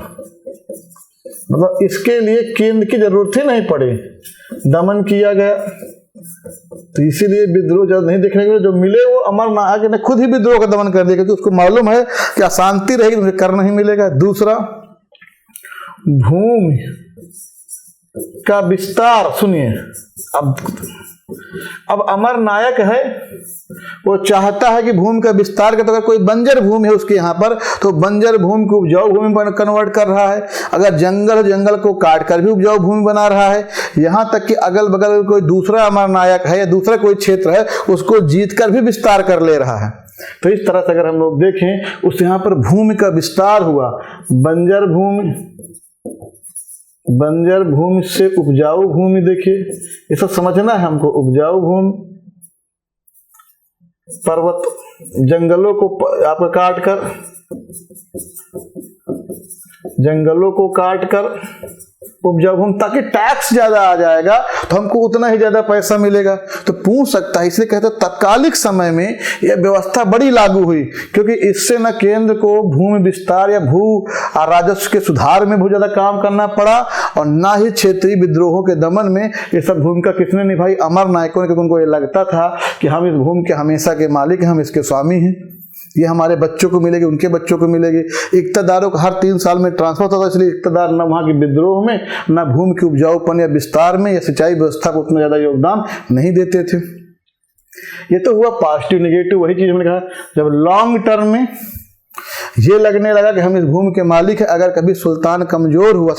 मतलब इसके लिए केंद्र की जरूरत ही नहीं पड़ी, दमन किया गया। तो इसीलिए विद्रोह जब नहीं देखने के जो मिले वो अमर नायक ने खुद ही विद्रोह का दमन कर दिया, क्योंकि उसको मालूम है कि अशांति रहेगी, मुझे कर नहीं मिलेगा। दूसरा, भूमि का विस्तार, सुनिए, अब अमर नायक है, वो चाहता है कि भूमि का विस्तार के, तो अगर कोई बंजर भूमि है उसके यहाँ पर तो बंजर भूमि को उपजाऊ भूमि पर कन्वर्ट कर रहा है, अगर जंगल जंगल को काट कर भी उपजाऊ भूमि बना रहा है, यहाँ तक कि अगल बगल कोई दूसरा अमर नायक है या दूसरा कोई क्षेत्र है उसको जीत कर भी विस्तार कर ले रहा है। तो इस तरह से अगर हम लोग देखें उस यहाँ पर भूमि का विस्तार हुआ, बंजर भूमि से उपजाऊ भूमि, देखिए ये सब समझना है हमको। उपजाऊ भूमि, पर्वत जंगलों को आपका काट कर उपजाऊ भूमि, ताकि टैक्स ज्यादा आ जाएगा तो हमको उतना ही ज्यादा पैसा मिलेगा। तो पूछ सकता है, इसलिए कहते हैं तत्कालिक समय में यह व्यवस्था बड़ी लागू हुई, क्योंकि इससे न केंद्र को भूमि विस्तार या भू राजस्व के सुधार में बहुत ज्यादा काम करना पड़ा और ना ही क्षेत्रीय विद्रोहों के दमन में ये सब भूमिका किसने निभाई, अमर नायकों ने, क्योंकि उनको ये लगता था कि हम इस भूमि के हमेशा के मालिक हैं, हम इसके स्वामी हैं, ये हमारे बच्चों को मिलेगी, उनके बच्चों को मिलेगी। इक़्तिदारों का हर 3 साल में ट्रांसफर होता था, इसलिए इक़्तिदार न वहाँ के विद्रोह में, न भूमि के उपजाऊपन या विस्तार में या सिंचाई व्यवस्था को उतना ज्यादा योगदान नहीं देते थे। ये तो हुआ पॉजिटिव। नेगेटिव वही चीज मैंने कहा, जब लॉन्ग टर्म में ये लगने लगा कि हम इस भूमि के मालिक हैं, अगर कभी सुल्तान कमजोर हुआ,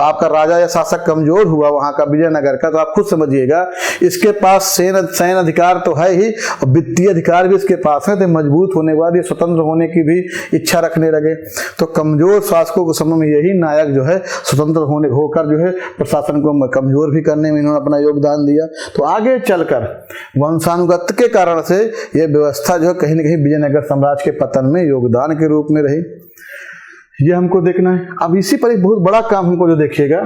आपका राजा या शासक कमजोर हुआ वहां का विजयनगर का, तो आप खुद समझिएगा इसके पास सैन्य अधिकार तो है ही और वित्तीय अधिकार भी इसके पास है, तो मजबूत होने के बाद ये स्वतंत्र होने की भी इच्छा रखने लगे। तो कमजोर शासकों के समय में यही नायक जो है स्वतंत्र होकर जो है प्रशासन को कमजोर भी करने में इन्होंने अपना योगदान दिया। तो आगे चलकर वंशानुगत के कारण से यह व्यवस्था जो है कहीं न कहीं विजयनगर साम्राज्य के पतन में योगदान के रूप में रही। ये हमको देखना है। अब इसी पर एक बहुत बड़ा काम हमको जो देखिएगा,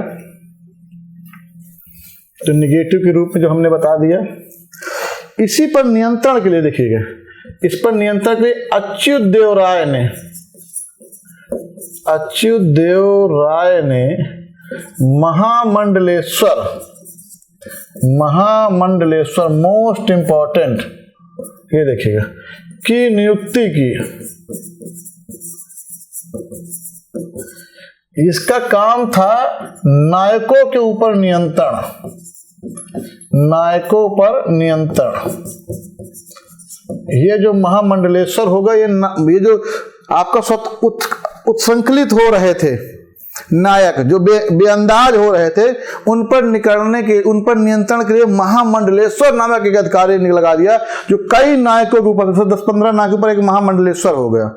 तो निगेटिव के रूप में जो हमने बता दिया, इसी पर नियंत्रण के लिए देखिएगा, इस पर नियंत्रण के लिए अच्युतदेव राय ने महामंडलेश्वर मोस्ट इंपॉर्टेंट, ये देखिएगा, की नियुक्ति की। इसका काम था नायकों के ऊपर नियंत्रण, नायकों पर नियंत्रण। ये जो महामंडलेश्वर होगा, ये जो आपका उत्संकलित हो रहे थे नायक, जो बेअंदाज हो रहे थे, उन पर नियंत्रण के लिए महामंडलेश्वर नामक एक अधिकारी ने लगा दिया, जो कई नायकों के ऊपर 10-15 नायकों पर एक महामंडलेश्वर हो गया।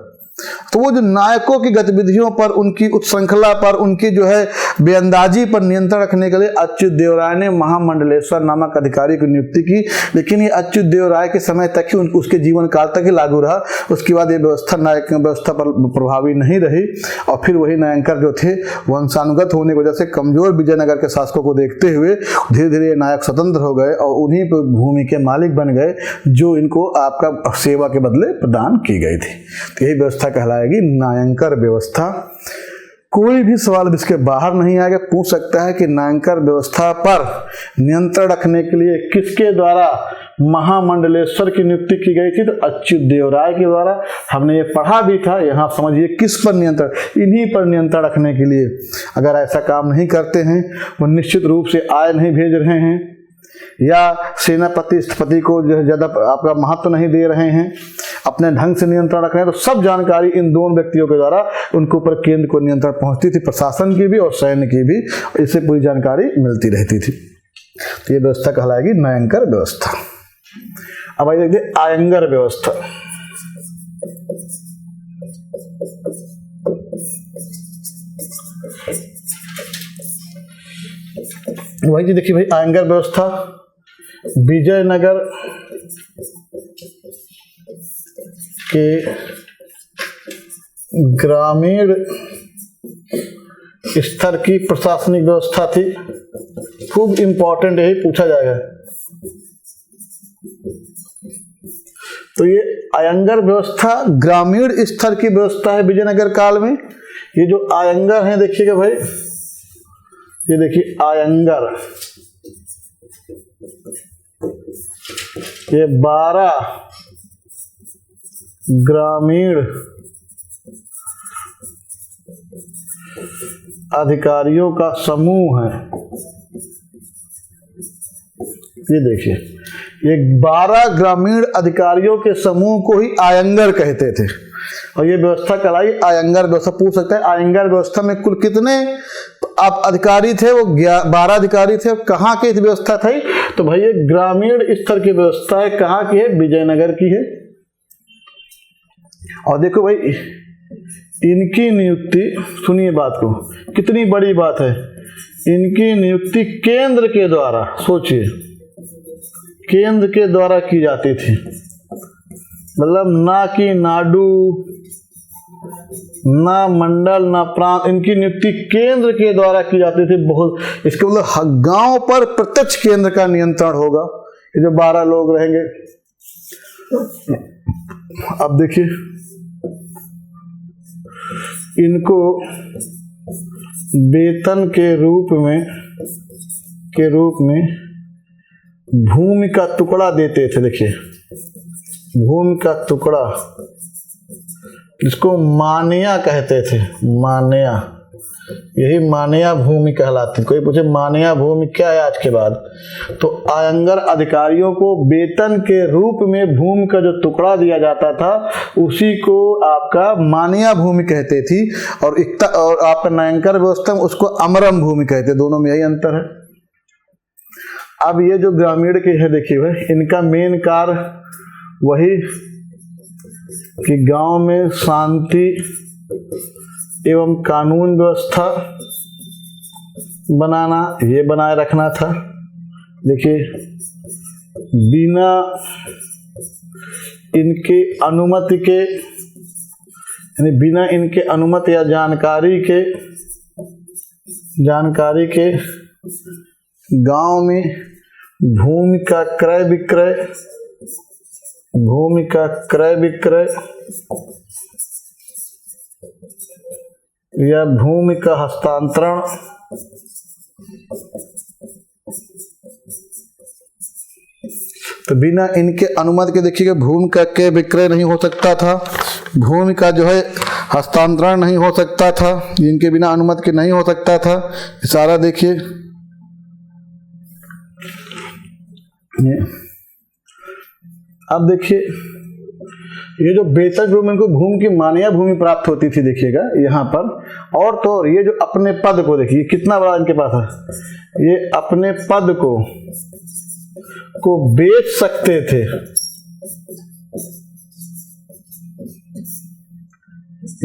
तो वो जो नायकों की गतिविधियों पर, उनकी उत्श्रृंखला पर, उनकी जो है बेअंदाजी पर नियंत्रण रखने के लिए अच्युतदेव राय ने महामंडलेश्वर नामक अधिकारी की नियुक्ति की। लेकिन ये अच्युतदेव राय के समय तक ही, उसके जीवन काल तक ही लागू रहा। उसके बाद ये व्यवस्था नायक व्यवस्था पर प्रभावी नहीं रही और फिर वही नायंकर जो थे वंशानुगत होने की वजह से कमजोर विजयनगर के शासकों को देखते हुए धीरे धीरे नायक स्वतंत्र हो गए और उन्हीं पर भूमि के मालिक बन गए, जो इनको आपका सेवा के बदले प्रदान की गई थी। तो यही व्यवस्था कहलाएगी नायंकर व्यवस्था। कोई भी सवाल इसके बाहर नहीं आएगा। पूछ सकता है कि नायंकर व्यवस्था पर नियंत्रण रखने के लिए किसके द्वारा महामंडलेश्वर की नियुक्ति की गई थी? तो अच्युतदेव राय के द्वारा। हमने ये पढ़ा भी था, यहाँ समझिए किस पर नियंत्रण, इन्हीं पर नियंत्रण रखने के लिए। अगर ऐसा काम नहीं करते हैं, वो निश्चित रूप से आय नहीं भेज रहे हैं या सेनापति स्थपति को जो है ज्यादा आपका महत्व नहीं दे रहे हैं, अपने ढंग से नियंत्रण रख रहे हैं, तो सब जानकारी इन दोनों व्यक्तियों के द्वारा उनके ऊपर केंद्र को नियंत्रण पहुंचती थी, प्रशासन की भी और सैन्य की भी। इससे पूरी जानकारी मिलती रहती थी। तो ये व्यवस्था कहलाएगी नायंकर व्यवस्था। अब आइए देखिए आयंगर व्यवस्था। वही जी देखिए भाई, आयंगर व्यवस्था विजयनगर के ग्रामीण स्तर की प्रशासनिक व्यवस्था थी। खूब इंपॉर्टेंट, यही पूछा जाएगा। तो ये आयंगर व्यवस्था ग्रामीण स्तर की व्यवस्था है विजयनगर काल में। ये जो आयंगर हैं देखिएगा भाई, ये देखिए आयंगर, ये 12 ग्रामीण अधिकारियों का समूह है। ये देखिए, ये 12 ग्रामीण अधिकारियों के समूह को ही आयंगर कहते थे और ये व्यवस्था कहलाई आयंगर व्यवस्था। पूछ सकता है आयंगर व्यवस्था में कुल कितने आप अधिकारी थे? वो 12 अधिकारी थे। कहाँ की व्यवस्था थी? तो भाई ये ग्रामीण स्तर की व्यवस्था है। कहाँ की है? विजयनगर की है। और देखो भाई, इनकी नियुक्ति, सुनिए बात को, कितनी बड़ी बात है। इनकी नियुक्ति केंद्र के द्वारा, सोचिए, केंद्र के द्वारा की जाती थी। मतलब ना कि नाडु, ना मंडल, ना प्रांत, इनकी नियुक्ति केंद्र के द्वारा की जाती थी। बहुत, इसके मतलब गांव पर प्रत्यक्ष केंद्र का नियंत्रण होगा। ये जो 12 लोग रहेंगे। अब देखिए, इनको वेतन के रूप में भूमि का टुकड़ा देते थे। देखिए, भूमि का टुकड़ा, इसको मानिया कहते थे। मानिया, यही मानिया भूमि कहलाती। कोई पूछे मानिया भूमि क्या है आज के बाद, तो आयंगर अधिकारियों को वेतन के रूप में भूमि का जो टुकड़ा दिया जाता था उसी को आपका मानिया भूमि कहते थी। और आपका न्यायांकर व्यवस्था में उसको अमरम भूमि कहते। दोनों में यही अंतर है। अब ये जो ग्रामीण के है, देखिए भाई, इनका मेन कार्य वही कि गांव में शांति एवं कानून व्यवस्था बनाना, ये बनाए रखना था। देखिए, बिना इनके अनुमति के, यानी बिना इनके अनुमति या जानकारी के गांव में भूमि का क्रय विक्रय या भूमि का हस्तांतरण तो बिना इनके अनुमति के, देखिएगा, भूमि का क्रय विक्रय नहीं हो सकता था। भूमि का जो है हस्तांतरण नहीं हो सकता था, इनके बिना अनुमति के नहीं हो सकता था। सारा देखिए, अब देखिए, ये जो वेतन रूप में इनको भूमि की मानिया भूमि प्राप्त होती थी। देखिएगा यहाँ पर, और तो ये जो अपने पद को, देखिए कितना बड़ा इनके पास है। ये अपने पद को बेच सकते थे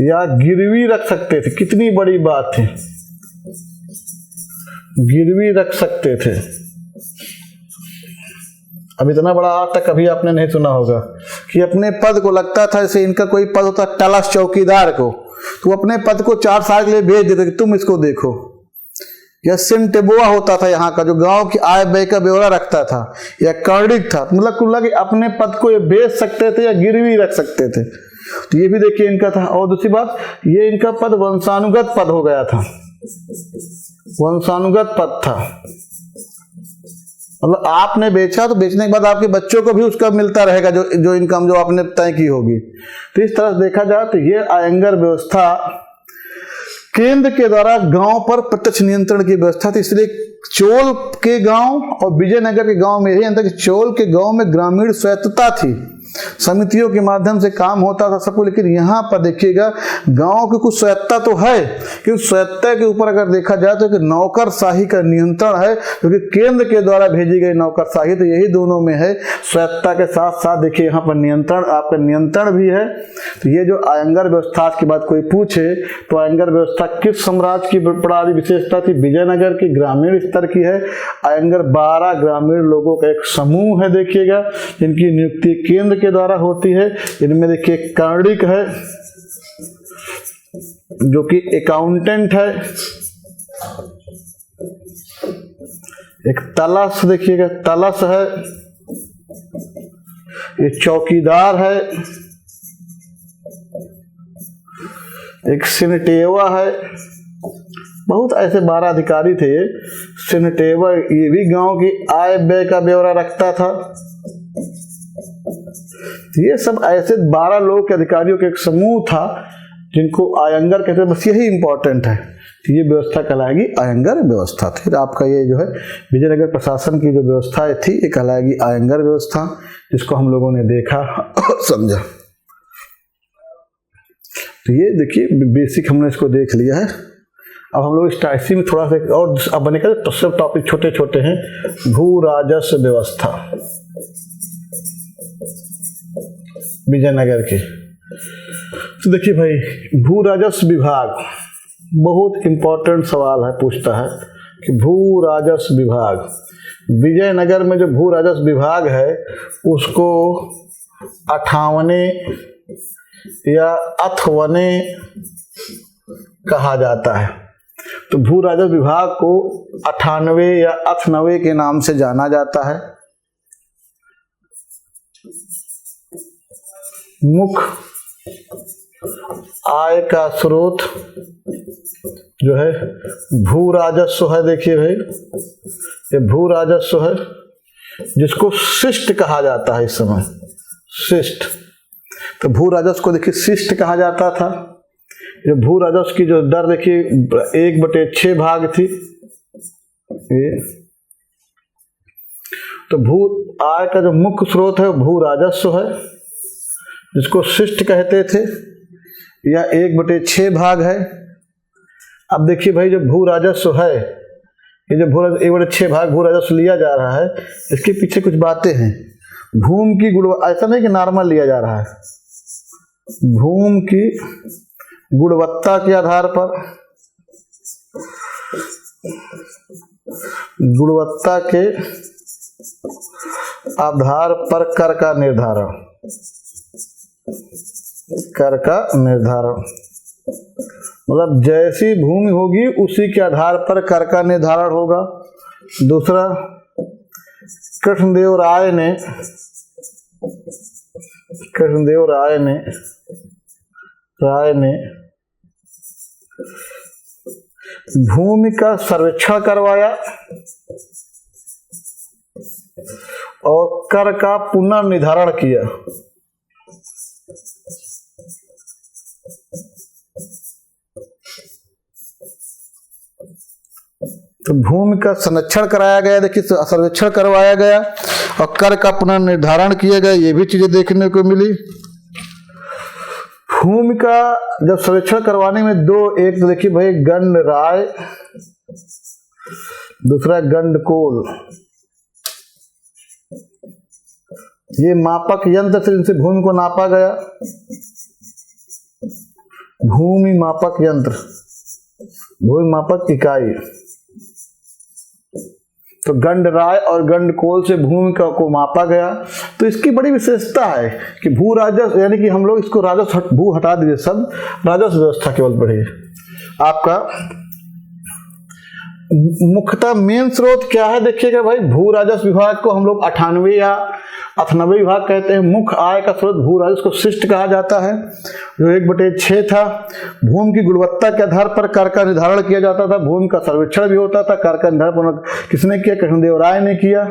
या गिरवी रख सकते थे। कितनी बड़ी बात थी, गिरवी रख सकते थे। अब इतना बड़ा आज तक कभी आपने नहीं सुना होगा कि अपने पद को, लगता था जैसे इनका कोई पद होता तलाश चौकीदार को, तो अपने पद को 4 साल के लिए भेज देते कि तुम इसको देखो। या सिंटेबुआ होता था यहाँ का, जो गांव की आय व्यय का ब्यौरा रखता था, या कर्णिक था। मतलब कुल कि अपने पद को ये बेच सकते थे या गिरवी रख सकते थे। तो ये भी देखिए इनका था। और दूसरी बात, ये इनका पद वंशानुगत पद हो गया था। वंशानुगत पद था, मतलब आपने बेचा तो बेचने के बाद आपके बच्चों को भी उसका मिलता रहेगा, जो इनकम जो आपने तय की होगी। तो इस तरह से देखा जाए तो ये आयंगर व्यवस्था केंद्र के द्वारा गांव पर प्रत्यक्ष नियंत्रण की व्यवस्था थी। इसलिए चोल के गांव और विजयनगर के गांव में यही अंतर कि चोल के गांव में ग्रामीण स्वायत्तता थी, समितियों के माध्यम से काम होता था सबको। लेकिन यहाँ पर देखिएगा, गांव की कुछ स्वायत्तता तो है, क्योंकि स्वायत्तता के ऊपर अगर देखा जाए तो कि नौकरशाही का नियंत्रण है, क्योंकि केंद्र के द्वारा भेजी गई नौकरशाही। तो यही दोनों में है, स्वायत्तता के साथ साथ देखिए यहाँ पर नियंत्रण, आपका नियंत्रण भी है। तो ये जो आयंगर व्यवस्था की बात कोई पूछे तो आयंगर व्यवस्था किस साम्राज्य की प्रणाली विशेषता थी? विजयनगर की ग्रामीण स्तर की है। आयंगर 12 ग्रामीण लोगों का एक समूह है, देखिएगा, जिनकी नियुक्ति केंद्र के द्वारा होती है। इनमें देखिए कर्णिक है जो कि अकाउंटेंट है, एक तलस, देखिएगा तलस है, एक चौकीदार है, एक सिनटेवा है। बहुत ऐसे 12 अधिकारी थे। सिनटेवा ये भी गांव की आय व्यय का ब्यौरा रखता था। ये सब ऐसे 12 लोग के अधिकारियों के एक समूह था जिनको आयंगर कहते हैं। बस यही इंपॉर्टेंट है तो ये व्यवस्था कहलाएगी अयंगर व्यवस्था। फिर आपका ये जो है विजयनगर प्रशासन की जो व्यवस्था थी ये कहलाएगी अयंगर व्यवस्था, जिसको हम लोगों ने देखा और समझा। तो ये देखिए बेसिक हमने इसको देख लिया है। अब हम लोग इसी में थोड़ा सा और अब बनेगा तो सब टॉपिक छोटे छोटे हैं। भू राजस्व व्यवस्था विजयनगर की। तो देखिए भाई भू राजस्व विभाग बहुत इंपॉर्टेंट सवाल है, पूछता है कि भू राजस्व विभाग विजयनगर में जो भू राजस्व विभाग है उसको 58वें या अथवने कहा जाता है। तो भू राजस्व विभाग को 98वें या अथनवे के नाम से जाना जाता है। मुख्य आय का स्रोत जो है भू राजस्व है। देखिए भाई ये भू राजस्व है जिसको शिष्ट कहा जाता है इस समय, शिष्ट। तो भू राजस्व को देखिए शिष्ट कहा जाता था। ये भू राजस्व की जो दर देखिए 1/6 भाग थी ये। तो भू आय का जो मुख्य स्रोत है भू राजस्व है जिसको शिष्ट कहते थे, या 1/6 भाग है। अब देखिए भाई जो भू राजस्व है ये जो 1/6 भाग भू राजस्व लिया जा रहा है, इसके पीछे कुछ बातें हैं। भूमि की गुणवत्ता, ऐसा नहीं कि नॉर्मल लिया जा रहा है, भूमि की गुणवत्ता के आधार पर, गुणवत्ता के आधार पर कर का निर्धारण, कर का निर्धारण मतलब जैसी भूमि होगी उसी के आधार पर कर का निर्धारण होगा। दूसरा, कृष्णदेव राय ने भूमि का सर्वेक्षण करवाया और कर का पुनर्निर्धारण किया। तो भूमि का संरक्षण कराया गया, देखिए सर्वेक्षण करवाया गया और कर का पुनर्निर्धारण किया गया, ये भी चीजें देखने को मिली। भूमि का जब सर्वेक्षण करवाने में एक तो देखिए भाई गंडराय, दूसरा गंडकोल, ये मापक यंत्र से जिनसे भूमि को नापा गया, भूमि मापक यंत्र, भूमि मापक इकाई। तो गंडराय और गंडकोल से भूमि को मापा गया। तो इसकी बड़ी विशेषता है कि भू राजस्व, यानी कि हम लोग इसको राजस्व भू हटा दीजिए, सब राजस्व व्यवस्था केवल बढ़ी। आपका मुख्यतः मेन स्रोत क्या है देखिएगा भाई, भू राजस्व विभाग को हम लोग 98 या 98 विभाग कहते हैं। मुख्य आय का स्रोत भू राजस्व को शिष्ट कहा जाता है जो 1/6 था। भूमि की गुणवत्ता के आधार पर कर का निर्धारण किया जाता था, भूमि का सर्वेक्षण भी होता था। कर का निर्धारण किसने किया? कृष्णदेव राय ने किया।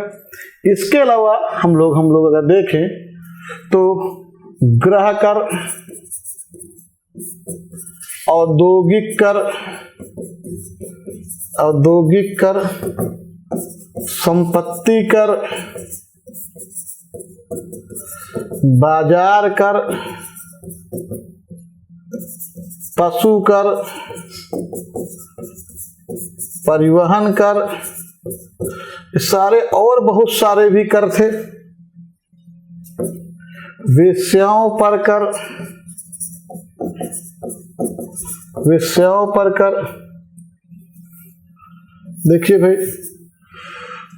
इसके अलावा हम लोग अगर देखें तो गृह कर, औद्योगिक कर, संपत्ति कर, बाजार कर, पशु कर, परिवहन कर, सारे और बहुत सारे भी कर थे। वेश्याओं पर कर, देखिए भाई,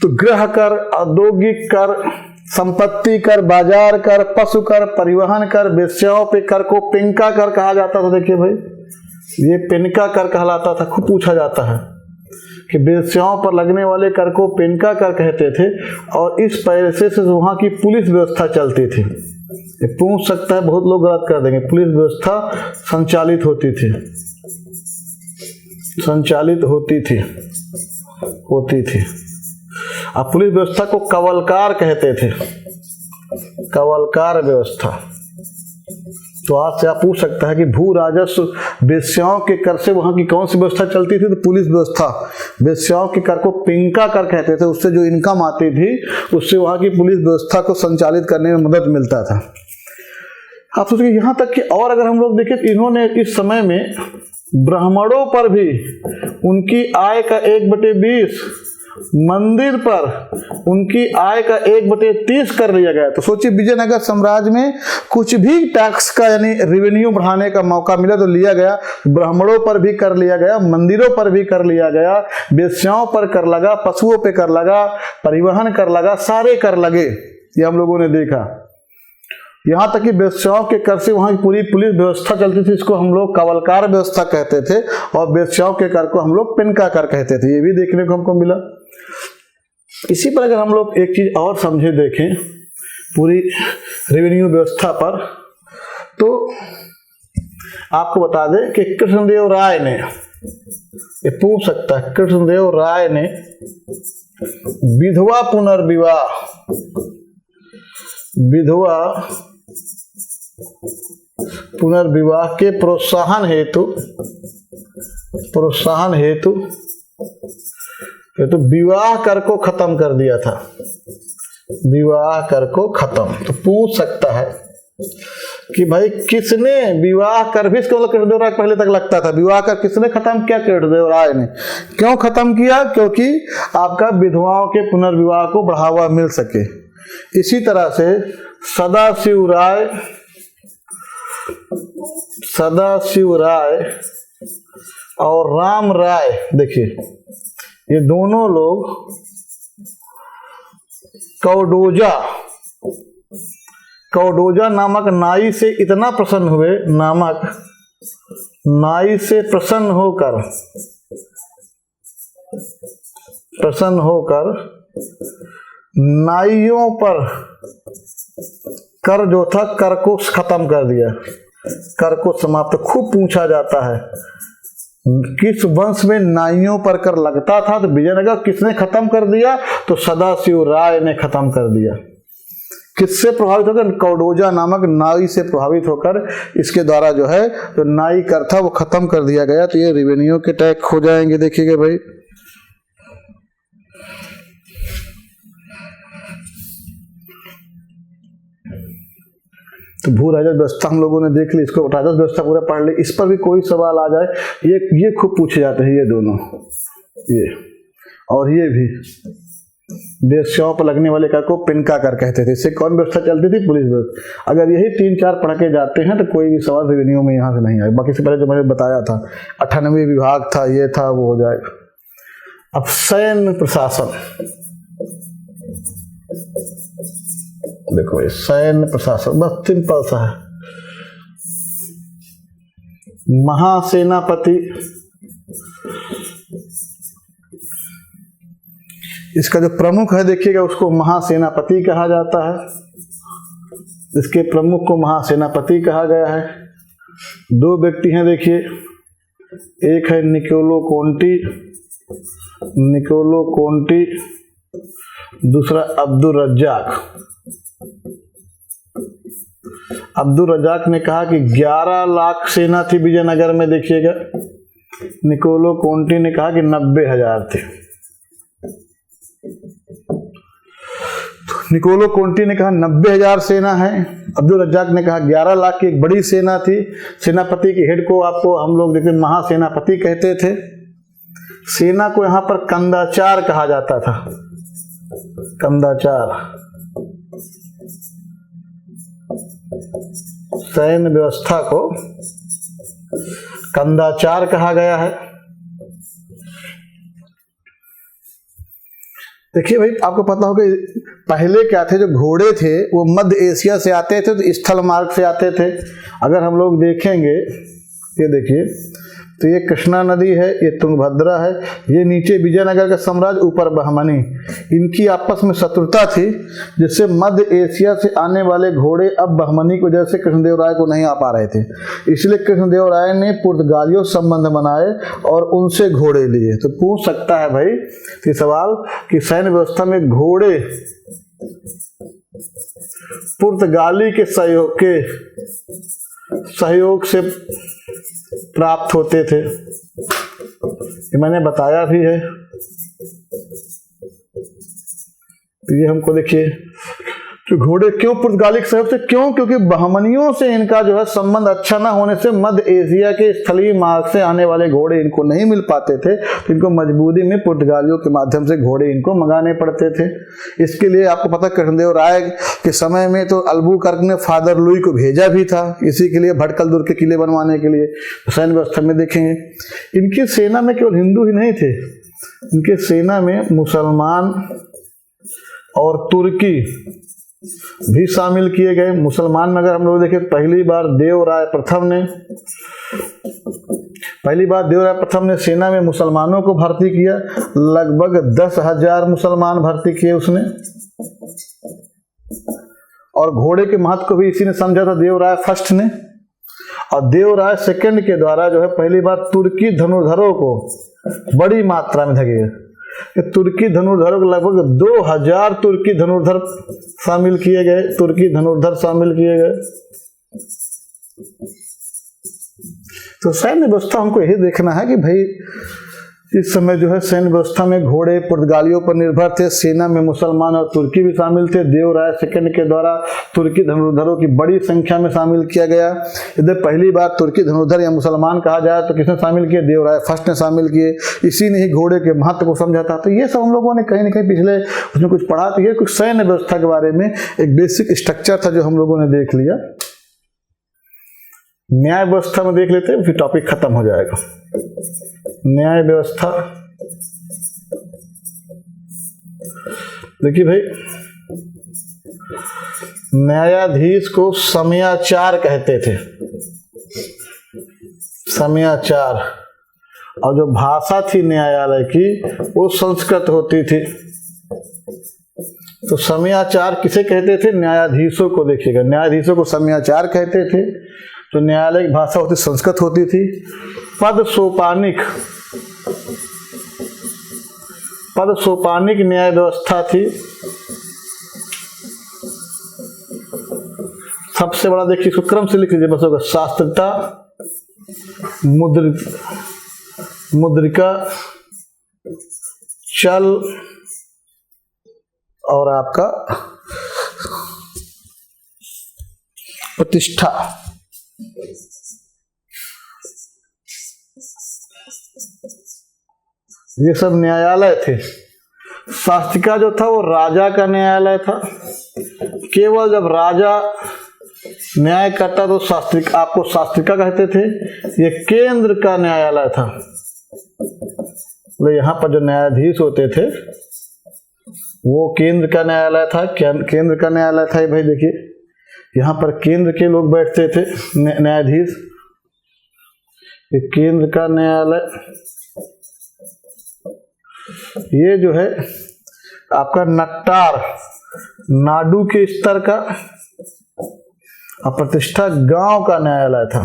तो गृह कर, औद्योगिक कर, संपत्ति कर, बाजार कर, पशु कर, परिवहन कर, वेश्याओं पे कर को पेंका कर कहा जाता था। देखिए भाई, ये पेंका कर कहलाता था। खूब पूछा जाता है कि वेश्याओं पर लगने वाले कर को पेंका कर कहते थे और इस पैसे से वहां की पुलिस व्यवस्था चलती थी। ये पूछ सकता है, बहुत लोग गलत कर देंगे। पुलिस व्यवस्था संचालित होती थी। अब पुलिस व्यवस्था को कवलकार कहते थे, कवलकार व्यवस्था। तो आज से आप पूछ सकता है कि भू राजस्व वेश्याओं के कर से वहां की कौन सी व्यवस्था चलती थी? तो पुलिस व्यवस्था। वेश्याओं के कर को पिंका कर कहते थे, उससे जो इनकम आती थी उससे वहां की पुलिस व्यवस्था को संचालित करने में मदद मिलता था। आप सोचिए यहाँ तक कि और अगर हम लोग देखें तो इन्होंने इस समय में ब्राह्मणों पर भी उनकी आय का 1/20, मंदिर पर उनकी आय का 1/30 कर लिया गया। तो सोचिए विजयनगर साम्राज्य में कुछ भी टैक्स का यानी रेवेन्यू बढ़ाने का मौका मिला तो लिया गया। ब्राह्मणों पर भी कर लिया गया, मंदिरों पर भी कर लिया गया, वेश्याओं पर कर लगा, पशुओं पे कर लगा, परिवहन कर लगा, सारे कर लगे। ये हम लोगों ने देखा। यहाँ तक कि वेश्याओं के कर से वहां की पूरी पुलिस व्यवस्था चलती थी। इसको हम लोग कावलकार व्यवस्था कहते थे और वेश्याओं के कर को हम लोग पिनका कर कहते थे। ये भी देखने को हमको मिला। इसी पर अगर हम लोग एक चीज और समझे देखें पूरी रेवेन्यू व्यवस्था पर, तो आपको बता दें कि कृष्णदेव राय ने, ये पूछ सकता है, कृष्णदेव राय ने विधवा पुनर्विवाह के प्रोत्साहन हेतु तो विवाह कर को खत्म कर दिया था। विवाह कर को खत्म। तो पूछ सकता है कि भाई किसने विवाह कर भी, इसका मतलब कृष्णदेव राय पहले तक लगता था, विवाह कर किसने खत्म किया? कृष्णदेव राय ने। क्यों खत्म किया? क्योंकि आपका विधवाओं के पुनर्विवाह को बढ़ावा मिल सके। इसी तरह से सदाशिव राय और राम राय, देखिए ये दोनों लोग कौडोजा नामक नाई से इतना प्रसन्न हुए, नाई से प्रसन्न होकर नाइयों पर कर जो था, कर को खत्म कर दिया, कर को समाप्त। खूब पूछा जाता है किस वंश में नाइयों पर कर लगता था? तो विजयनगर किसने खत्म कर दिया? तो सदाशिव राय ने खत्म कर दिया। किससे प्रभावित होकर? कौडोजा नामक नाई से प्रभावित होकर इसके द्वारा जो है जो नाई कर था वो खत्म कर दिया गया। तो ये रेवेन्यू के टैक्स हो जाएंगे। देखिएगा भाई, तो भू राजस्व व्यवस्था हम लोगों ने देख ली, इसको राजस्व व्यवस्था पूरा पढ़ ली। इस पर भी कोई सवाल आ जाए, ये खूब पूछे जाते हैं, ये दोनों, ये और ये भी वेश्याओं पर लगने वाले कर को पिनका कर कहते थे। इससे कौन व्यवस्था चलती थी? पुलिस व्यवस्था। अगर यही 3-4 पढ़ के जाते हैं तो कोई भी सवाल रेवेन्यू में यहाँ से नहीं आए। बाकी से पहले जो मैंने बताया था 98 विभाग था, ये था, वो हो जाएगा। अब सैन्य प्रशासन देखो, सैन्य प्रशासन बस सिंपल सा है। महासेनापति, इसका जो प्रमुख है देखिएगा उसको महासेनापति कहा जाता है। इसके प्रमुख को महासेनापति कहा गया है। 2 व्यक्ति हैं देखिए, एक है निकोलो कोंटी, दूसरा अब्दुल रज्जाक ने कहा कि 11 लाख सेना थी विजयनगर में। देखिएगा निकोलो कोंटी ने कहा कि 90,000 थे। निकोलो कोंटी ने कहा 90,000 सेना है, अब्दुल रज्जाक ने कहा 11 लाख की एक बड़ी सेना थी। सेनापति के हेड को आपको हम लोग देखते महासेनापति कहते थे। सेना को यहाँ पर कंदाचार कहा जाता था। कंदाचार सैन्य व्यवस्था को कंदाचार कहा गया है। देखिए भाई, आपको पता होगा पहले क्या थे, जो घोड़े थे वो मध्य एशिया से आते थे, तो स्थल मार्ग से आते थे। अगर हम लोग देखेंगे, ये देखिए, तो ये कृष्णा नदी है, ये तुंगभद्रा है, ये नीचे विजयनगर का साम्राज्य, ऊपर बहमनी। इनकी आपस में शत्रुता थी, जिससे मध्य एशिया से आने वाले घोड़े अब बहमनी की वजह से कृष्णदेव राय को नहीं आ पा रहे थे। इसलिए कृष्णदेव राय ने पुर्तगालियों से संबंध बनाए और उनसे घोड़े लिए। तो पूछ सकता है भाई कि सवाल कि सैन्य व्यवस्था में घोड़े पुर्तगाली के सहयोग सहयोग से प्राप्त होते थे, ये मैंने बताया भी है। ये हमको देखिए तो घोड़े क्यों पुर्तगाली सहयोग से, क्यों? क्योंकि बहमनियों से इनका जो है संबंध अच्छा ना होने से मध्य एशिया के स्थलीय मार्ग से आने वाले घोड़े इनको नहीं मिल पाते थे, तो इनको मजबूरी में पुर्तगालियों के माध्यम से घोड़े इनको मंगाने पड़ते थे। इसके लिए आपको पता कृष्णदेव राय के समय में तो अल्बुकर्क ने फादर लुई को भेजा भी था इसी के लिए, भटकल दुर्ग के किले बनवाने के लिए। तो सैन्य व्यवस्था में देखेंगे इनकी सेना में केवल हिंदू ही नहीं थे, इनके सेना में मुसलमान और तुर्की भी शामिल किए गए। मुसलमान में अगर हम लोग देखें पहली बार देवराय प्रथम ने सेना में मुसलमानों को भर्ती किया, लगभग 10,000 मुसलमान भर्ती किए उसने। और घोड़े के महत्व को भी इसी ने समझा था, देवराय फर्स्ट ने। और देवराय सेकंड के द्वारा जो है पहली बार तुर्की धनुर्धरों को बड़ी मात्रा में धगे, तुर्की धनुर्धरों को लगभग 2000 तुर्की धनुर्धर शामिल किए गए, तुर्की धनुर्धर शामिल किए गए। तो सैन्य व्यवस्था हमको यही देखना है कि भाई इस समय जो है सैन्य व्यवस्था में घोड़े पुर्तगालियों पर निर्भर थे, सेना में मुसलमान और तुर्की भी शामिल थे। देवराय सेकंड के द्वारा तुर्की धनुर्धरों की बड़ी संख्या में शामिल किया गया। यदि पहली बार तुर्की धनुर्धर या मुसलमान कहा जाए तो किसने शामिल किए? देवराय फर्स्ट ने शामिल किए। इसी ने ही घोड़े के महत्व को समझा था। तो ये सब हम लोगों ने कहीं ना कहीं पिछले उसमें कुछ पढ़ा। तो ये कुछ सैन्य व्यवस्था के बारे में एक बेसिक स्ट्रक्चर था जो हम लोगों ने देख लिया। न्याय व्यवस्था में देख लेते हैं, फिर टॉपिक खत्म हो जाएगा। न्याय व्यवस्था देखिए भाई, न्यायाधीश को समयाचार कहते थे, समयाचार। और जो भाषा थी न्यायालय की वो संस्कृत होती थी। तो समयाचार किसे कहते थे? न्यायाधीशों को। देखिएगा, न्यायाधीशों को समयाचार कहते थे। तो न्यायालय की भाषा होती संस्कृत होती थी। पद सोपानिक न्याय व्यवस्था थी। सबसे बड़ा देखिए, इसको क्रम से लिख लीजिए बस होगा। शास्त्रता, मुद्रिका, चल और आपका प्रतिष्ठा। ये सब न्यायालय थे। शास्त्रिका जो था वो राजा का न्यायालय था। केवल जब राजा न्याय करता तो आपको शास्त्रिका कहते थे। ये केंद्र का न्यायालय था। तो यहाँ पर जो न्यायाधीश होते थे वो केंद्र का न्यायालय था। केंद्र का न्यायालय था भाई। देखिए यहाँ पर केंद्र के लोग बैठते थे न्यायाधीश। ये केंद्र का न्यायालय, ये जो है आपका नट्टार नाडु के स्तर का, और प्रतिष्ठा गांव का न्यायालय था।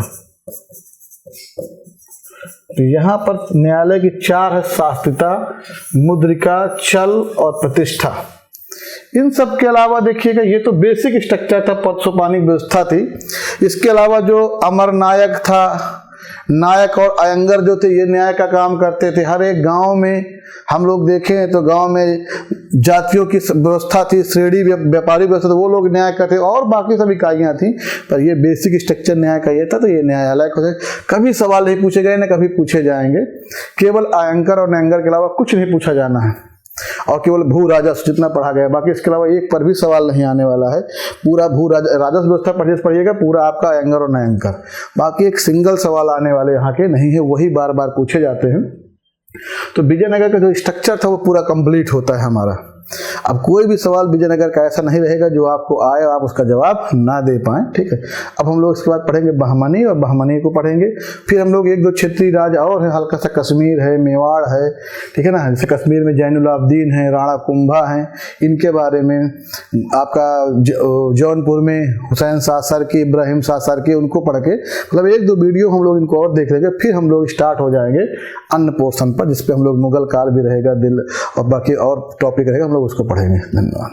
तो यहाँ पर न्यायालय की 4 है: शास्त्रिता, मुद्रिका, चल और प्रतिष्ठा। इन सब के अलावा देखिएगा, ये तो बेसिक स्ट्रक्चर था, पद सोपानिक व्यवस्था थी। इसके अलावा जो अमर नायक था, नायक और अयंगर जो थे, ये न्याय का काम करते थे। हर एक गांव में हम लोग देखें तो गांव में जातियों की व्यवस्था थी, श्रेणी व्यापारी व्यवस्था, तो वो लोग न्याय करते, और बाकी सब इकाइयां थी। पर ये बेसिक स्ट्रक्चर न्याय का ये था। तो ये न्यायालय को कभी सवाल नहीं पूछे गए, ना कभी पूछे जाएंगे। केवल अयंकर और नयंगर के अलावा कुछ नहीं पूछा जाना है। और केवल भू राजस्व जितना पढ़ा गया, बाकी इसके अलावा एक पर भी सवाल नहीं आने वाला है। पूरा भू राजस्व व्यवस्था पढ़िएगा, पूरा आपका अयंगर और नयंकर। बाकी एक सिंगल सवाल आने वाले यहाँ के नहीं है, वही बार बार पूछे जाते हैं। तो विजयनगर का जो स्ट्रक्चर था वो पूरा कंप्लीट होता है हमारा। अब कोई भी सवाल विजयनगर का ऐसा नहीं रहेगा जो आपको आए और आप उसका जवाब ना दे पाए, ठीक है। अब हम लोग इसके बाद पढ़ेंगे बहमनी, और बहमनी को पढ़ेंगे। फिर हम लोग 1-2 क्षेत्रीय राज और है, हल्का सा कश्मीर है, मेवाड़ है, ठीक है ना। जैसे कश्मीर में जैनुलाब्दीन है, राणा कुंभा हैं, इनके बारे में। आपका जौनपुर में हुसैन शाह सरकी, इब्राहिम शाह सरकी, उनको पढ़ के मतलब 1-2 वीडियो हम लोग इनको और देख लेंगे। फिर हम लोग स्टार्ट हो जाएंगे अन्य पोर्शन पर, जिसपे हम लोग मुगल काल भी रहेगा, दिल और बाकी और टॉपिक रहेगा, हम लोग उसको पढ़ेंगे। धन्यवाद।